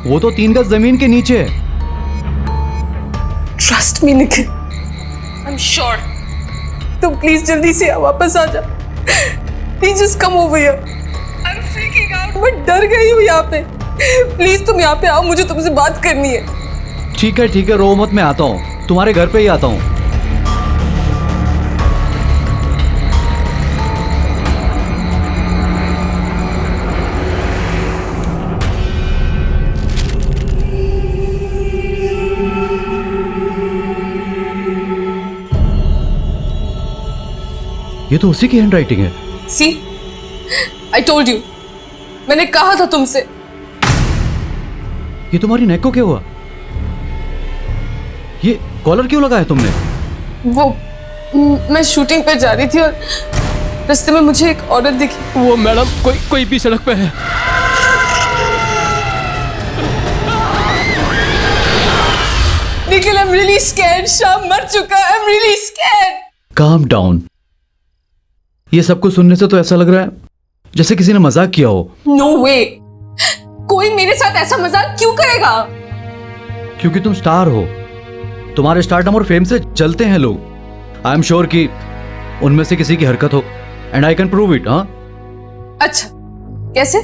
वो तो 3 गज जमीन के नीचे है। Trust me Nikhil, I am sure. तुम प्लीज जल्दी से वापस आ जा। Please just come over here. I am freaking out, मैं डर गई हूँ यहाँ पे। प्लीज तुम यहाँ पे आओ, मुझे तुमसे बात करनी है। ठीक है, रो मत, मैं आता हूँ, तुम्हारे घर पे ही आता हूँ। ये तो उसी की हैंडराइटिंग है। सी, आई टोल्ड यू, मैंने कहा था तुमसे। ये तुम्हारी नेक को क्या हुआ? ये कॉलर क्यों लगाया तुमने? वो मैं शूटिंग पे जा रही थी और रास्ते में मुझे एक औरत दिखी। वो मैडम कोई भी सड़क पे है। Nikhil, I am really scared. शाम मर चुका है, I am really scared. Calm down. ये सब कुछ सुनने से तो ऐसा लग रहा है जैसे किसी ने मजाक किया हो। नो वे, कोई मेरे साथ ऐसा मजाक क्यों करेगा? क्योंकि तुम स्टार हो, तुम्हारे स्टारडम और फेम से जलते हैं लोग। आई एम श्योर कि उनमें से किसी की हरकत हो, and I can prove it. हाँ, अच्छा, कैसे?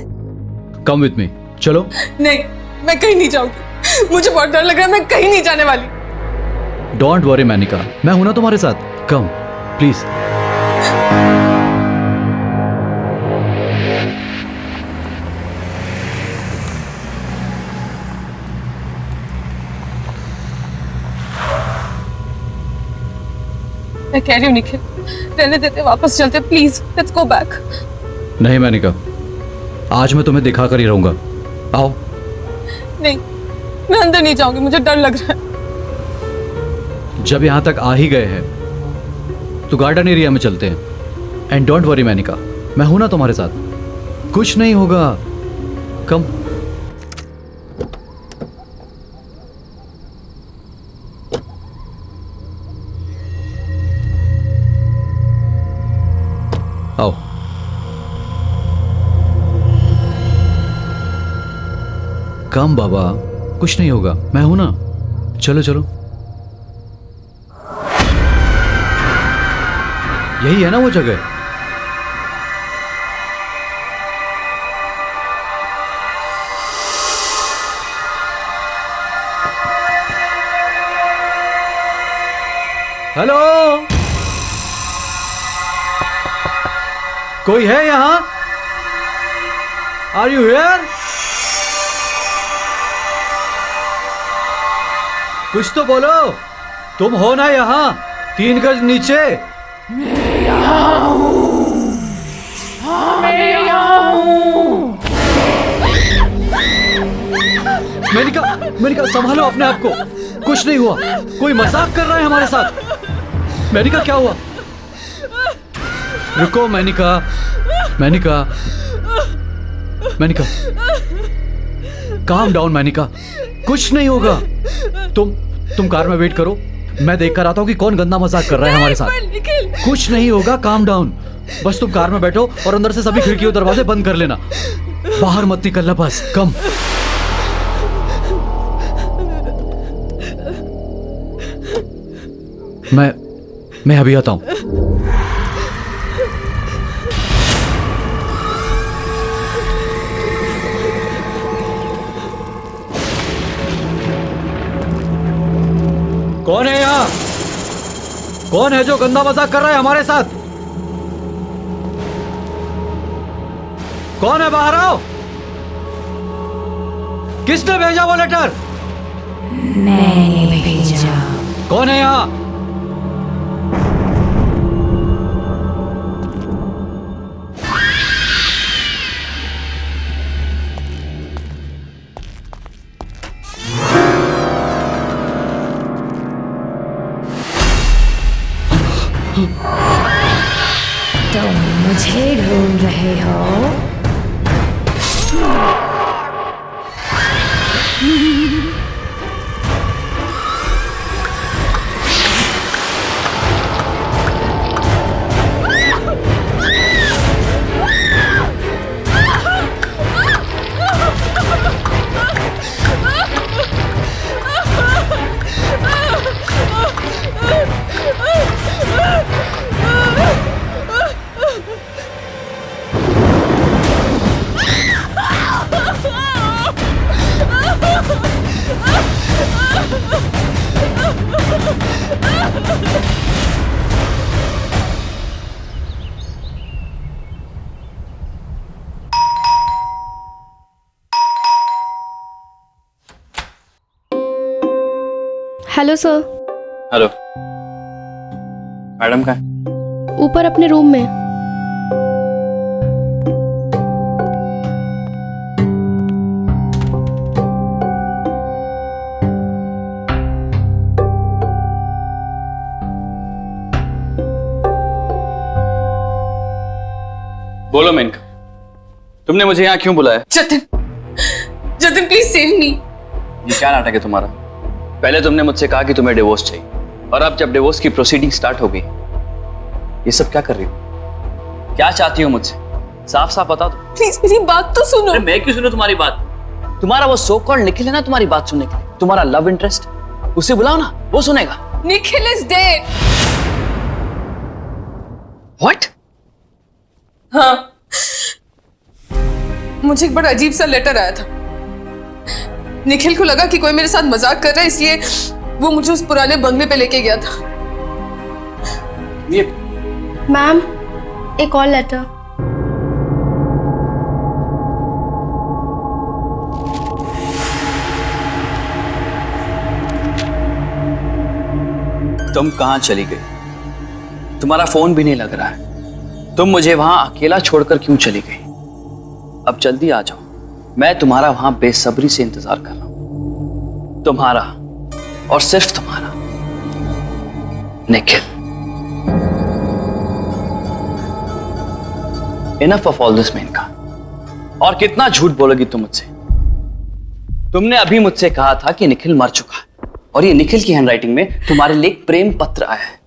कम विथ मी, चलो। नहीं, मैं कहीं नहीं जाऊंगी, मुझे बहुत डर लग रहा है, मैं कहीं नहीं जाने वाली। डोंट वरी मैनिका, मैं हूं ना तुम्हारे साथ। Come please. मैं कह रही हूँ निखिल, रहने देते, वापस चलते, प्लीज लेट्स गो बैक। नहीं मैनिका, आज मैं तुम्हें दिखा कर ही रहूंगा। आओ। नहीं, मैं अंदर नहीं जाऊंगी, मुझे डर लग रहा है। जब यहां तक आ ही गए हैं तो गार्डन एरिया में चलते हैं। एंड डोंट वरी मैनिका, मैं हूं ना तुम्हारे साथ, कुछ नहीं होगा। कम। आओ। कम बाबा, कुछ नहीं होगा, मैं हूं ना। चलो चलो, यही है ना वो जगह। हेलो, कोई है यहां? Are you here? कुछ तो बोलो, तुम हो ना यहां 3 गज नीचे? मेनिका संभालो अपने आप को, कुछ नहीं हुआ, कोई मजाक कर रहा है हमारे साथ। मेनिका क्या हुआ? रुको मेनिका, मेनिका, मेनिका, काम डाउन मेनिका, कुछ नहीं होगा। तुम कार में वेट करो, मैं देख कर आता हूँ कि कौन गंदा मजाक कर रहा है हमारे साथ। कुछ नहीं होगा, काम डाउन। बस तुम कार में बैठो और अंदर से सभी खिड़की और दरवाजे बंद कर लेना, बाहर मत निकलना बस। कम। मैं अभी आता हूं। कौन है यहां? कौन है जो गंदा मजाक कर रहा है हमारे साथ? कौन है? बाहर आओ। किसने भेजा वो लेटर? मैंने भेजा। कौन है यहां? तुम मुझे ढूंढ रहे हो? Hello sir. हेलो मैडम, कहाँ है? ऊपर अपने रूम में। बोलो मेनका, तुमने मुझे यहाँ क्यों बुलाया? जतिन, जतिन प्लीज सेव मी। ये क्या नाटक है तुम्हारा? पहले तुमने मुझसे कहा कि तुम्हें डिवोर्स चाहिए, और अब जब डिवोर्स की प्रोसीडिंग स्टार्ट हो गई, ये सब क्या कर रही हो? क्या चाहती हो मुझसे? साफ साफ बता दो। प्लीज मेरी बात तो सुनो। अरे मैं क्यों सुनूं तुम्हारी बात? तुम्हारा वो सो कॉल्ड निखिल है ना तुम्हारी बात सुनने के लिए, तुम्हारा लव इंटरेस्ट, उसे बुलाओ ना, वो सुनेगा। Nikhil is dead. व्हाट? हाँ, मुझे एक बड़ा अजीब सा लेटर आया था। निखिल को लगा कि कोई मेरे साथ मजाक कर रहा है, इसलिए वो मुझे उस पुराने बंगले पे लेके गया था। ये मैम, एक और लेटर। तुम कहां चली गई? तुम्हारा फोन भी नहीं लग रहा है। तुम मुझे वहां अकेला छोड़कर क्यों चली गई? अब जल्दी आ जाओ, मैं तुम्हारा वहां बेसब्री से इंतजार कर रहा हूं। तुम्हारा और सिर्फ तुम्हारा Nikhil. Enough of all this Menaka. और कितना झूठ बोलोगी तुम मुझसे? तुमने अभी मुझसे कहा था कि निखिल मर चुका है, और ये निखिल की हैंडराइटिंग में तुम्हारे लिए एक प्रेम पत्र आया है।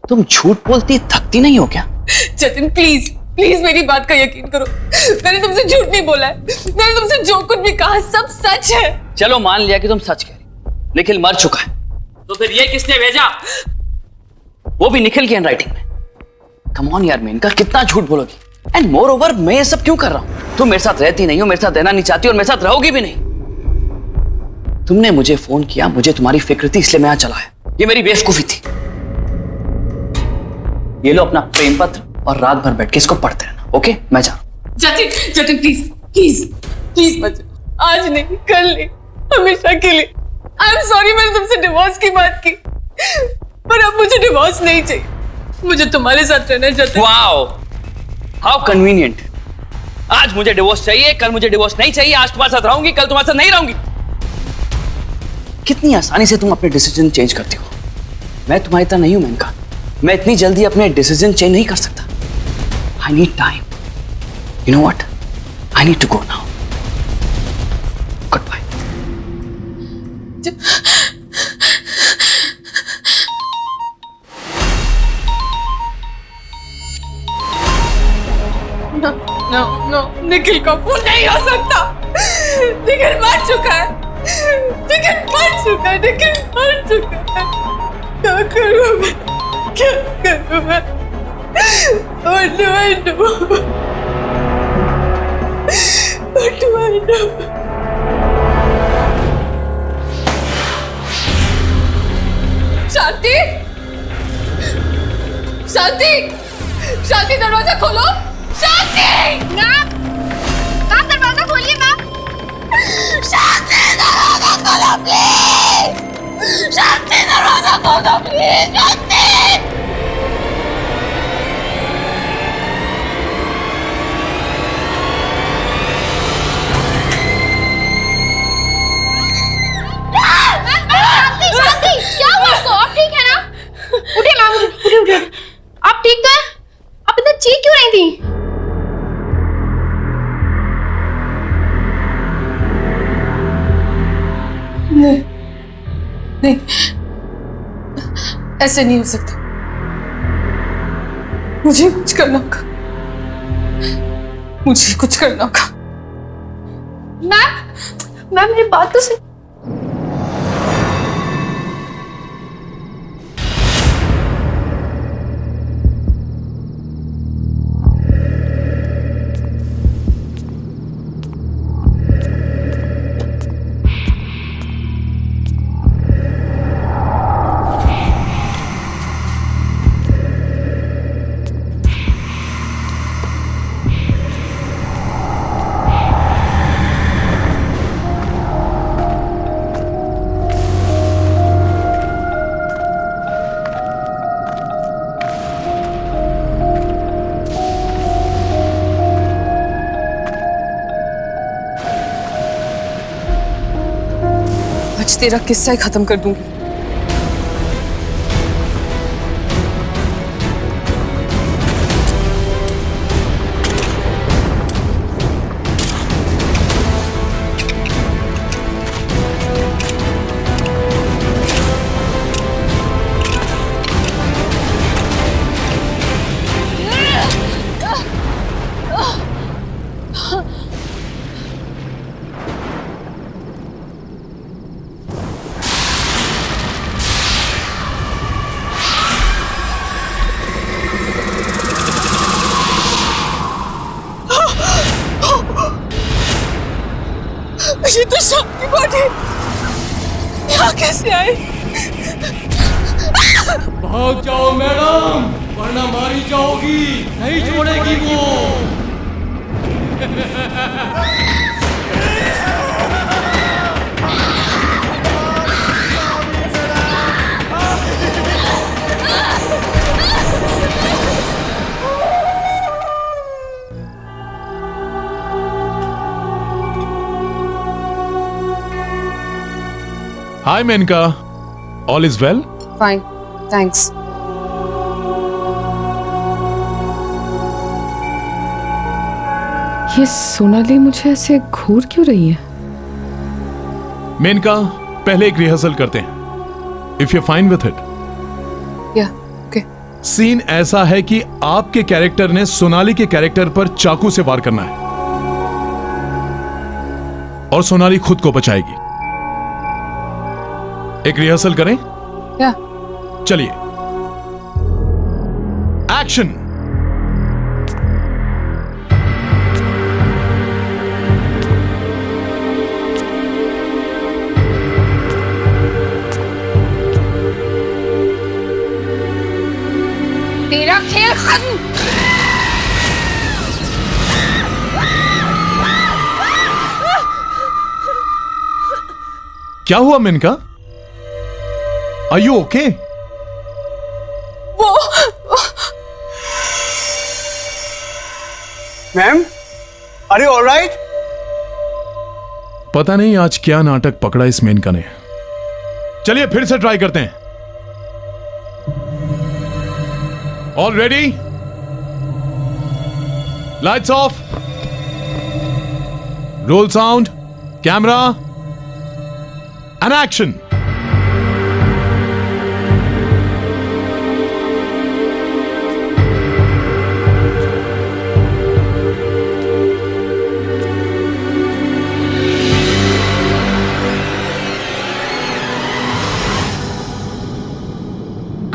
तुम झूठ बोलती थकती नहीं हो क्या? जतिन प्लीज प्लीज मेरी बात का यकीन करो, मैंने तुमसे झूठ नहीं बोला है। मैंने तुमसे जो कुछ भी कहा सब सच है। चलो मान लिया कि तुम सच कह रही, निखिल मर चुका है, तो फिर ये किसने भेजा? वो भी निखिल की हैंडराइटिंग में। कम ऑन यार मेनका, कितना झूठ बोलोगी? एंड मोर ओवर मैं ये सब क्यों कर रहा हूं? तुम मेरे साथ रहती नहीं हो, मेरे साथ रहना नहीं चाहती और मेरे साथ रहोगी भी नहीं। तुमने मुझे फोन किया, मुझे तुम्हारी फिक्र थी, इसलिए मैं यहां चला आया। ये मेरी बेवकूफी थी। ये लो अपना प्रेम पत्र और रात भर बैठ के इसको पढ़ते रहना, ओके? मैं जा रहा हूं। Jatin, Jatin please please please मत जाओ। आज नहीं, कल नहीं, हमेशा के लिए। आई एम सॉरी मैंने तुमसे डिवोर्स की बात की, पर अब मुझे डिवोर्स नहीं चाहिए। मुझे तुम्हारे साथ रहना है जतिन। Wow, how convenient. आज मुझे डिवोर्स चाहिए, कल मुझे डिवोर्स नहीं चाहिए। आज तुम्हारे साथ रहूंगी, कल तुम्हारे साथ नहीं रहूंगी। कितनी आसानी से तुम अपने डिसीजन चेंज करती हो। मैं तुम्हारी तरह नहीं हूं मेनका, मैं इतनी जल्दी अपने डिसीजन चेंज नहीं कर सकता। I need time. You know what, I need to go now. Good bye. No no, Nikhil का फोन नहीं हो सकता। निखिल मर चुका है, निखिल मर चुका है, निखिल मर चुका है। क्या करूं मैं, क्या करूं मैं? What do I do? What do I do? शांति, शांति, शांति दरवाजा खोलो। शांति, आप दरवाजा खोलिए मैम। शांति दरवाजा खोलो प्लीज। शांति दरवाजा खोलो प्लीज। शांति। शांति, क्या हुआ आपको? आप ठीक है ना? उठिए मैम, उठिए उठिए। आप ठीक तो हैं? आप इतना चीख क्यों रही थी? नहीं नहीं, ऐसे नहीं हो सकता। मुझे कुछ करना होगा, मुझे कुछ करना होगा। मैम मेरी बात तो सुन। आज तेरा किस्सा ही खत्म कर दूंगी। ये तो शाम की बात है, यहाँ कैसे आए? भाग जाओ मैडम, वरना मारी जाओगी, नहीं छोड़ेगी वो। Hi Menka, all is well? Fine, thanks. ये सोनाली मुझे ऐसे घूर क्यों रही है? मेनका, पहले एक रिहर्सल करते हैं। If you're fine with it. Yeah, okay. Scene ऐसा है कि आपके कैरेक्टर ने सोनाली के कैरेक्टर पर चाकू से वार करना है और सोनाली खुद को बचाएगी। एक रिहर्सल करें? क्या? चलिए, एक्शन। तेरा खेल खत्म। क्या हुआ Menaka? Are you okay? Ma'am, are you alright? पता नहीं आज क्या नाटक पकड़ा इस मेनका ने। चलिए फिर से ट्राई करते हैं। All ready? Lights off, role sound, camera and action.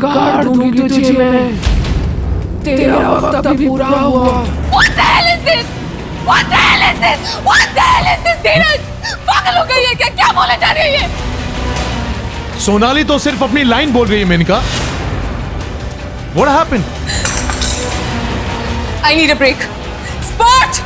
गाड़ दूंगी तुझे मैं, तेरा वक्त अभी पूरा हुआ। What the hell is this? What the hell is this? What the hell is this? धीरज, पागल हो गई है क्या? क्या बोले जा रही है? सोनाली तो सिर्फ अपनी लाइन बोल रही है Maneka. What happened? I need a break. Spot!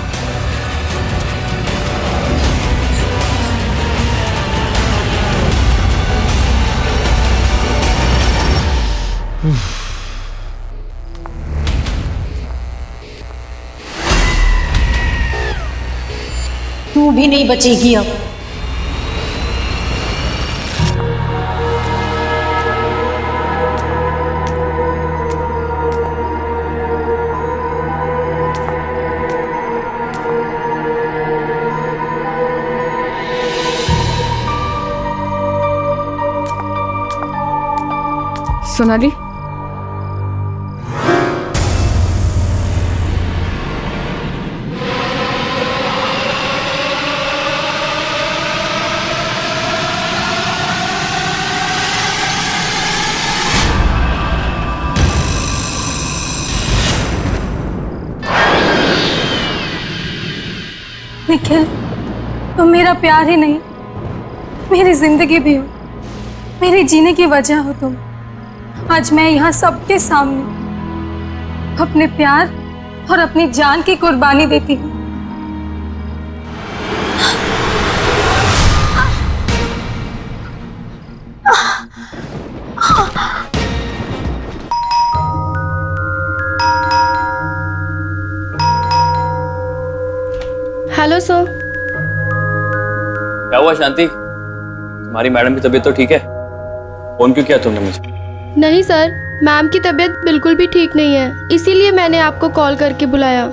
तू भी नहीं बचेगी अब। सोनाली, निखिल, तुम मेरा प्यार ही नहीं, मेरी जिंदगी भी हो, मेरे जीने की वजह हो तुम। आज मैं यहाँ सबके सामने अपने प्यार और अपनी जान की कुर्बानी देती हूँ। Hello sir. क्या हुआ शांति? तुम्हारी मैडम की तबीयत तो ठीक है? फोन क्यों किया तुमने मुझे? नहीं सर, मैम की तबीयत बिल्कुल भी ठीक नहीं है, इसीलिए मैंने आपको कॉल करके बुलाया।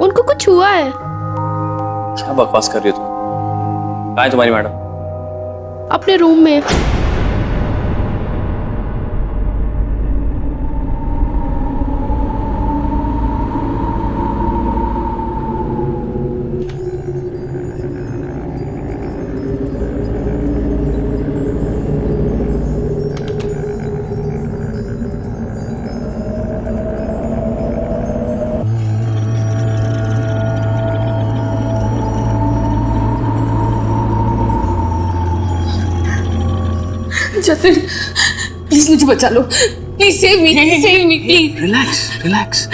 उनको कुछ हुआ है। क्या बकवास कर रही हो तुम? कहाँ है तुम्हारी मैडम? अपने रूम में। जतिन, प्लीज मुझे बचा लो, please save me, please. Relax, relax,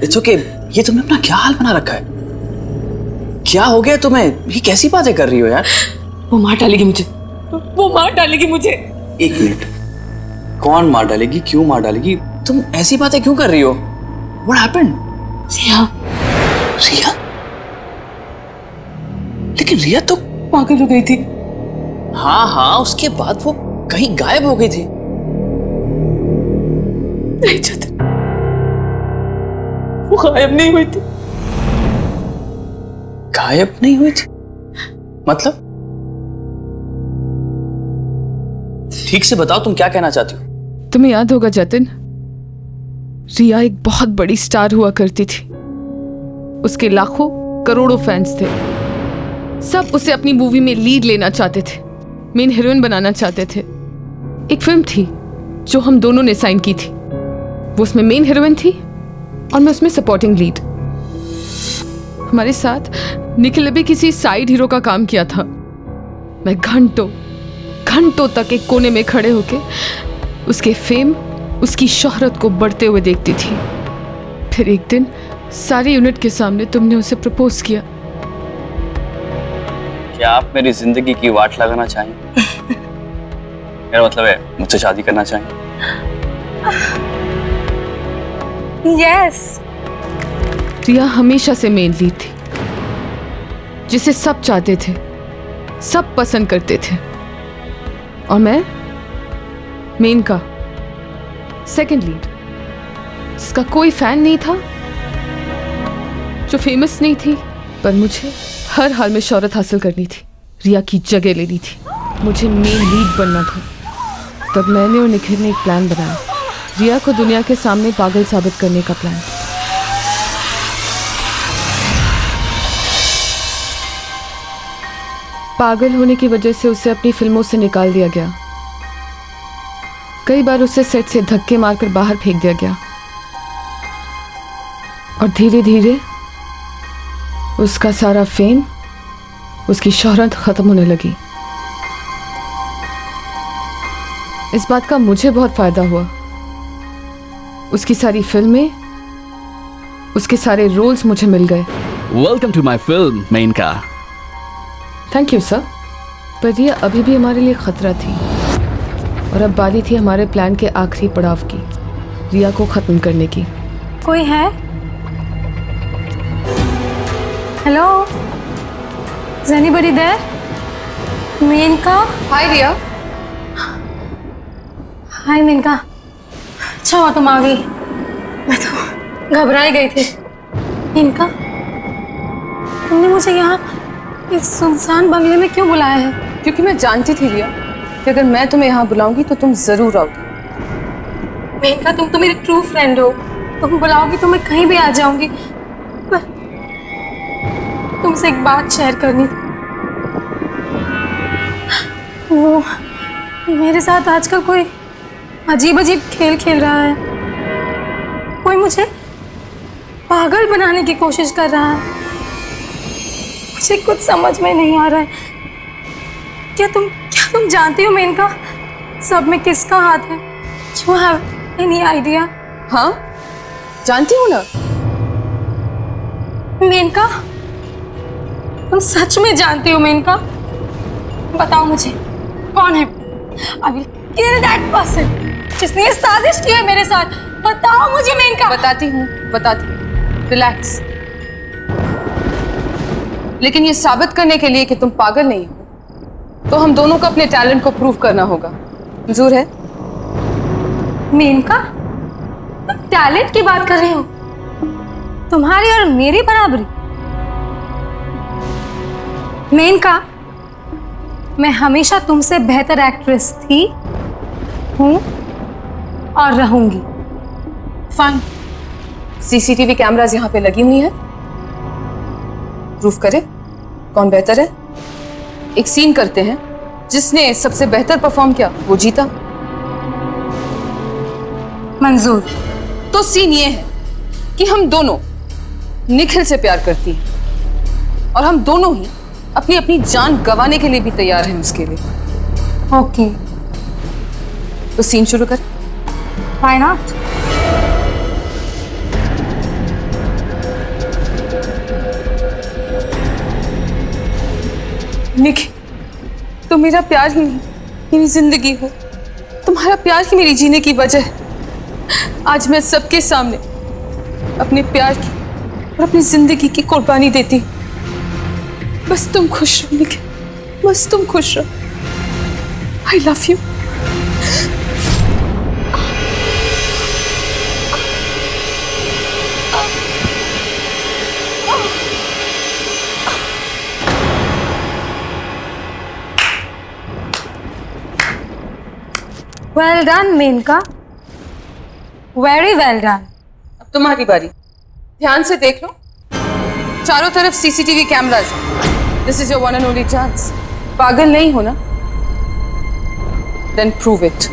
it's okay. ये तुमने अपना क्या हाल बना रखा है? क्या हो गया तुम्हें? ये कैसी बातें कर रही हो यार? वो मार डालेगी मुझे, वो मार डालेगी मुझे। एक मिनट, कौन मार डालेगी? क्यों मार डालेगी? तुम ऐसी बातें क्यों कर रही हो? What happened? रिया। रिया? लेकिन रिया तो पागल हो गई थी। हाँ हाँ, उसके बाद वो कहीं गायब हो गई थी। नहीं जतिन, वो गायब नहीं हुई थी। गायब नहीं हुई थी? मतलब? ठीक से बताओ, तुम क्या कहना चाहती हो? तुम्हें याद होगा जतिन, रिया एक बहुत बड़ी स्टार हुआ करती थी। उसके लाखों करोड़ों फैंस थे। सब उसे अपनी मूवी में लीड लेना चाहते थे, मेन हीरोइन बनाना चाहते थे। एक फिल्म थी जो हम दोनों ने साइन की थी। वो उसमें मेन हीरोइन थी और मैं उसमें सपोर्टिंग लीड। हमारे साथ निखिल ने भी किसी साइड हीरो का काम किया था। मैं घंटों तक एक कोने में खड़े होके उसके फेम, उसकी शोहरत को बढ़ते हुए देखती थी। फिर एक दिन सारी यूनिट के सामने तुमने उसे प्रपोज किया। क्या आप मेरी जिंदगी की वाट लगाना चाहेंगे? मेरा मतलब है मुझसे शादी करना चाहेंगे? यस। रिया हमेशा से मेन लीड थी, जिसे सब चाहते थे, सब पसंद करते थे। और मैं मेन का सेकंड लीड, जिसका कोई फैन नहीं था, जो फेमस नहीं थी, पर मुझे हर हाल में शोहरत हासिल करनी थी, रिया की जगह लेनी थी, मुझे मेन लीड बनना था। तब मैंने और निखिल ने एक प्लान बनाया, रिया को दुनिया के सामने पागल साबित करने का प्लान। पागल होने की वजह से उसे अपनी फिल्मों से निकाल दिया गया। कई बार उसे सेट से धक्के मारकर बाहर फेंक दिया गया और धीरे धीरे उसका सारा फेम, उसकी शोहरत खत्म होने लगी। इस बात का मुझे बहुत फायदा हुआ। उसकी सारी फिल्में, उसके सारे रोल्स मुझे मिल गए। Welcome to my film Menaka. Thank you sir. पर यह अभी भी हमारे लिए खतरा थी और अब बारी थी हमारे प्लान के आखिरी पड़ाव की, रिया को खत्म करने की। कोई है? Hello, is anybody there? Menka? Hi Riya. Hi Menka, अच्छा हुआ तुम आ गई, मैं तो घबराई गई थी। मेनका, तुमने मुझे यहाँ इस सुनसान बंगले में क्यों बुलाया है? क्योंकि मैं जानती थी रिया कि अगर मैं तुम्हें यहाँ बुलाऊंगी तो तुम जरूर आओगी। मेनका, तुम तो मेरी ट्रू फ्रेंड हो, तुम बुलाओगी तो मैं कहीं भी आ जाऊंगी। पर तुमसे एक बात शेयर करनी थी। वो मेरे साथ आजकल कोई अजीब अजीब खेल खेल रहा है। कोई मुझे पागल बनाने की कोशिश कर रहा है। मुझे कुछ समझ में नहीं आ रहा है। क्या तुम जानती हो मेनका, सब में किसका हाथ है? You have any idea? हाँ, जानती हूँ ना। मेनका, तुम सच में जानती हो मेनका? बताओ मुझे, कौन है? I will kill that person जिसने ये साजिश की है मेरे साथ। बताओ मुझे मेनका। बताती हूँ। रिलैक्स। लेकिन ये साबित करने के लिए कि तुम पागल नहीं हो, तो हम दोनों को अपने टैलेंट को प्रूव करना होगा। मंजूर है? मेनका, तुम टैलेंट की बात कर रही हो? तुम्हारी और मेरी बराबरी? मेनका, मैं हमेशा तुमसे बेहतर एक्ट्रेस थी, हूं और रहूंगी। फाइन, सीसीटीवी कैमरास यहाँ पे लगी हुई हैं। प्रूफ करें कौन बेहतर है। एक सीन करते हैं, जिसने सबसे बेहतर परफॉर्म किया वो जीता। मंजूर। तो सीन ये है कि हम दोनों निखिल से प्यार करती हैं और हम दोनों ही अपनी अपनी जान गंवाने के लिए भी तैयार हैं उसके लिए। ओके, तो सीन शुरू कर। Why not? निखिल, तुम मेरा प्यार ही नहीं, मेरी जिंदगी हो। तुम्हारा प्यार ही मेरी जीने की वजह है। आज मैं सबके सामने अपने प्यार की और अपनी जिंदगी की कुर्बानी देती हूँ। बस तुम खुश रहो निखिल, बस तुम खुश रहो। I love you. Well done, Menaka, very well done. अब तुम्हारी बारी। ध्यान से देख लो, चारों तरफ CCTV cameras. This is your one and only chance. पागल नहीं हो ना? Then prove it.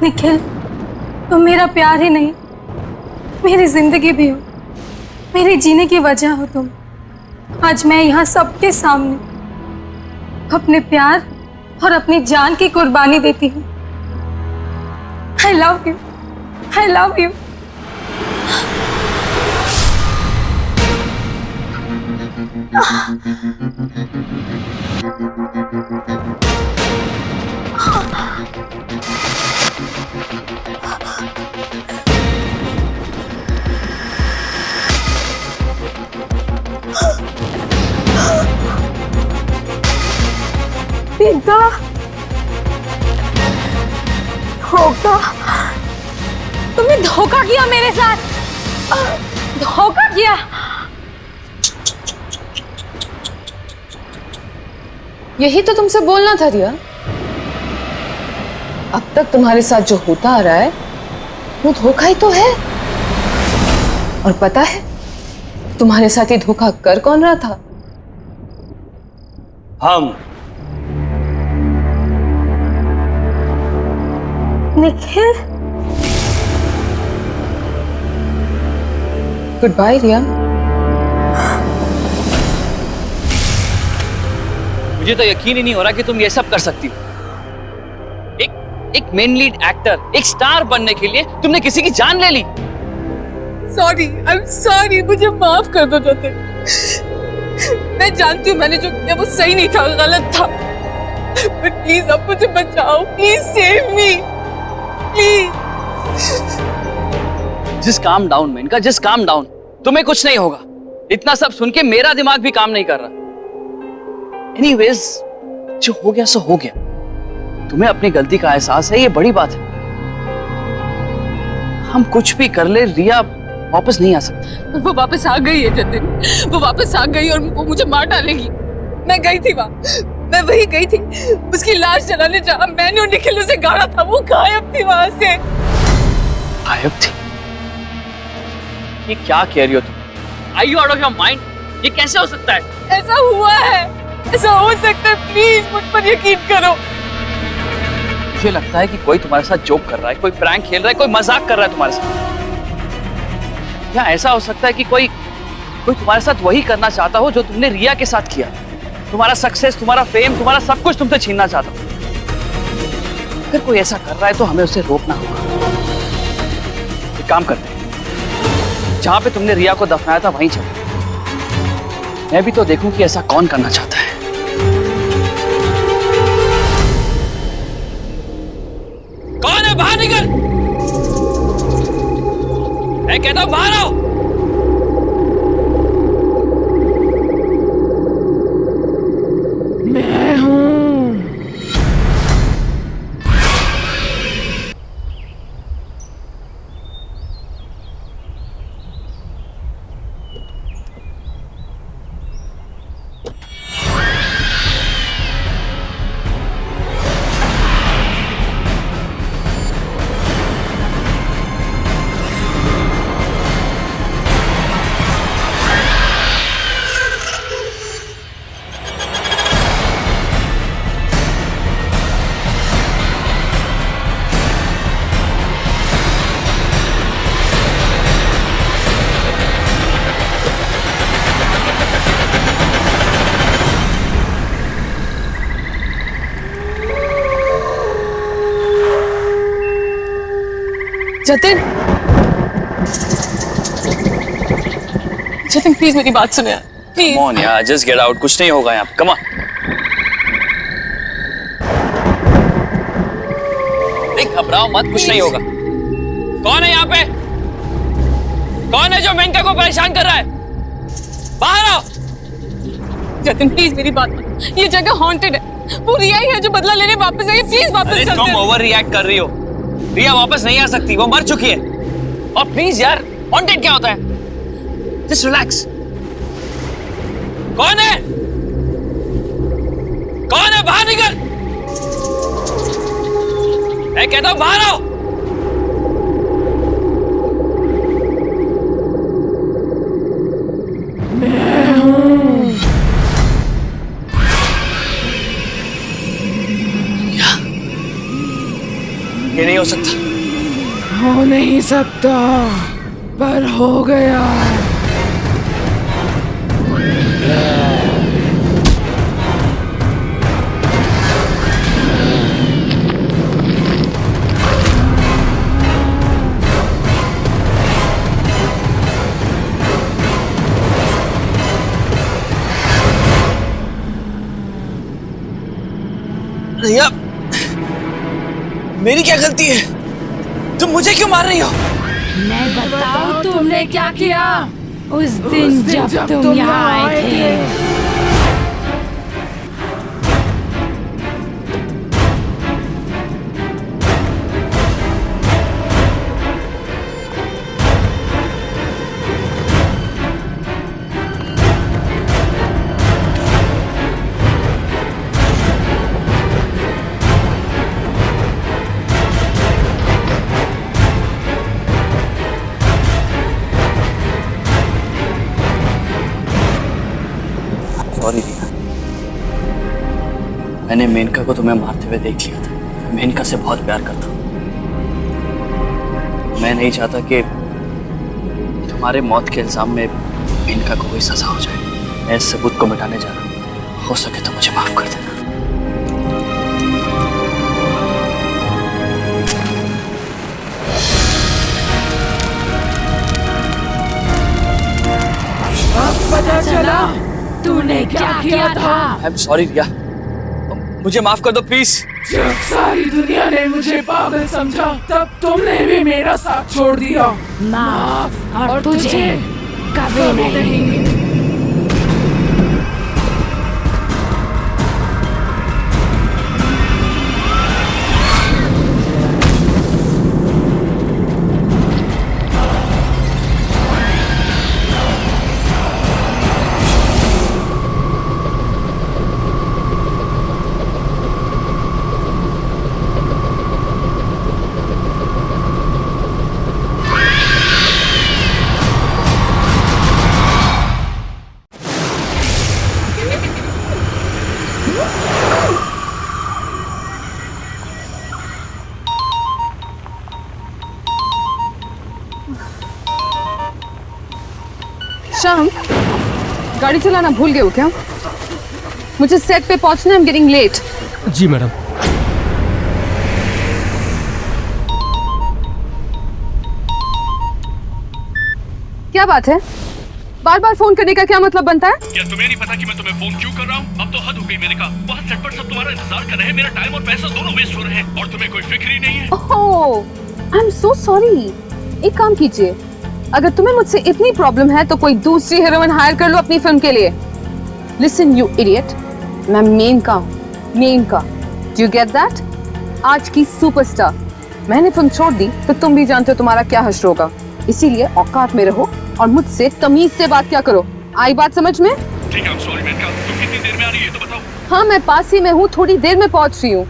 निखिल, तुम मेरा प्यार ही नहीं, मेरी जिंदगी भी हो, मेरे जीने की वजह हो तुम। आज मैं यहाँ सबके सामने अपने प्यार और अपनी जान की कुर्बानी देती हूँ। I love you, I love you। पिता, धोखा, तुमने धोखा किया मेरे साथ, धोखा किया। यही तो तुमसे बोलना था रिया। अब तक तुम्हारे साथ जो होता आ रहा है वो धोखा ही तो है। और पता है तुम्हारे साथ ही धोखा कर कौन रहा था? हम। निखिल, गुड बाय रिया। मुझे तो यकीन ही नहीं हो रहा कि तुम ये सब कर सकती हो। एक मेन लीड एक्टर, एक स्टार बनने के लिए तुमने किसी की जान ले ली। सॉरी, आई एम सॉरी, मुझे माफ कर दो जतिन। मैं जानती हूँ मैंने जो किया वो सही नहीं था, गलत था। बट प्लीज अब मुझे बचाओ, please save me, please. Just calm down Menaka, just calm down. तुम्हें कुछ नहीं होगा। इतना सब सुन के मेरा दिमाग भी काम नहीं कर रहा। एनीवेज, जो हो गया सो हो गया। तुम्हें अपनी गलती का एहसास है, ये बड़ी बात है। हम कुछ भी कर ले, रिया वापस नहीं आ सकती। वो वापस आ गई है जतिन, वो वापस आ गई और वो मुझे मार डालेगी। मैं गई थी वहां, मैं वही गई थी उसकी लाश जलाने, जहां मैंने और निखिल उसे गाड़ा था। वो गायब थी वहां से। गायब थी? ये क्या कह रही हो तुम? Are you out of your mind? ये कैसे हो सकता है? ऐसा हुआ है, ऐसा हो सकता है। प्लीज मुझ पर यकीन करो। मुझे लगता है कि कोई तुम्हारे साथ जोक कर रहा है, कोई प्रैंक खेल रहा है, कोई मजाक कर रहा है तुम्हारे साथ। या ऐसा हो सकता है कि कोई तुम्हारे साथ वही करना चाहता हो जो तुमने रिया के साथ किया। तुम्हारा सक्सेस, तुम्हारा फेम, तुम्हारा सब कुछ तुमसे छीनना चाहता हो। अगर कोई ऐसा कर रहा है तो हमें उसे रोकना होगा। एक काम करते हैं, जहां पे तुमने रिया को दफनाया था वहीं चलो। मैं भी तो देखूं कि ऐसा कौन करना चाहता है। कौन है? बाहर निकल। मैं कहता हूं बाहर आओ। मैं हूं। जतिन, जतिन प्लीज मेरी बात सुनो यार, प्लीज। Come on यार, just get out। कुछ नहीं होगा यहाँ। Come on। नहीं घबराओ मत, कुछ नहीं होगा। कौन है यहाँ पे? कौन है जो मेनका को परेशान कर रहा है? बाहर आओ। जतिन प्लीज मेरी बात मान, ये जगह हॉन्टेड है। वो रिया ही है जो बदला लेने वापस आई है। प्लीज वापस चलते हैं। तुम ओवर रिएक्ट कर रही हो। रिया वापस नहीं आ सकती, वो मर चुकी है। और प्लीज यार, वांटेड क्या होता है? Just relax. कौन है? कौन है? बाहर निकल। मैं कहता हूं बाहर आओ। मैं हूं। ये नहीं हो सकता। हो नहीं सकता, पर हो गया। रिया, मेरी क्या गलती है? तुम मुझे क्यों मार रही हो? मैं बताऊं तुमने क्या किया उस दिन जब तुम यहाँ आए थे। सॉरी रिया, मैंने मेनका को तुम्हें मारते हुए देख लिया था। मैं मेनका से बहुत प्यार करता हूँ। मैं नहीं चाहता कि तुम्हारे मौत के इल्जाम में मेनका को कोई सजा हो जाए। मैं इस सबूत को मिटाने जा रहा हूँ। हो सके तो मुझे माफ कर देना। अब पता चला तूने क्या किया था। आई एम सॉरी रिया, मुझे माफ कर दो प्लीज। जब सारी दुनिया ने मुझे पागल समझा, तब तुमने भी मेरा साथ छोड़ दिया। माफ और तुझे कभी नहीं। श्याम, गाड़ी चलाना भूल गए हो क्या? मुझे सेट पे पहुंचना है, I'm getting late। Ji madam. क्या बात है? बार बार फोन करने का क्या मतलब बनता है? क्या तुम्हें नहीं पता कि मैं तुम्हें फोन क्यों कर रहा हूँ? अब तो हद हो गई मेरे का। बहुत झटपट सब तुम्हारा इंतजार कर रहे हैं। मेरा टाइम और पैसा दोनों वेस्ट हो रहे हैं और तुम्हें कोई फिक्र ही नहीं है। ओह, आई एम सो सॉरी। एक काम कीजिए, अगर तुम्हें मुझसे इतनी प्रॉब्लम है तो कोई दूसरी हीरोइन हायर कर लो अपनी फिल्म के लिए। लिसन यू इडियट, मैं मेनका हूँ, Menaka. Do you get that? आज की सुपरस्टार। मैंने फिल्म छोड़ दी तो तुम भी जानते हो तुम्हारा क्या हश्र होगा। इसीलिए औकात में रहो और मुझसे तमीज से बात क्या करो। आई बात समझ में? ठीक है, I'm sorry मेनका। तुम कितनी देर में आ रही है तो बताओ। हाँ, मैं पास ही में हूँ, थोड़ी देर में पहुँच रही हूँ।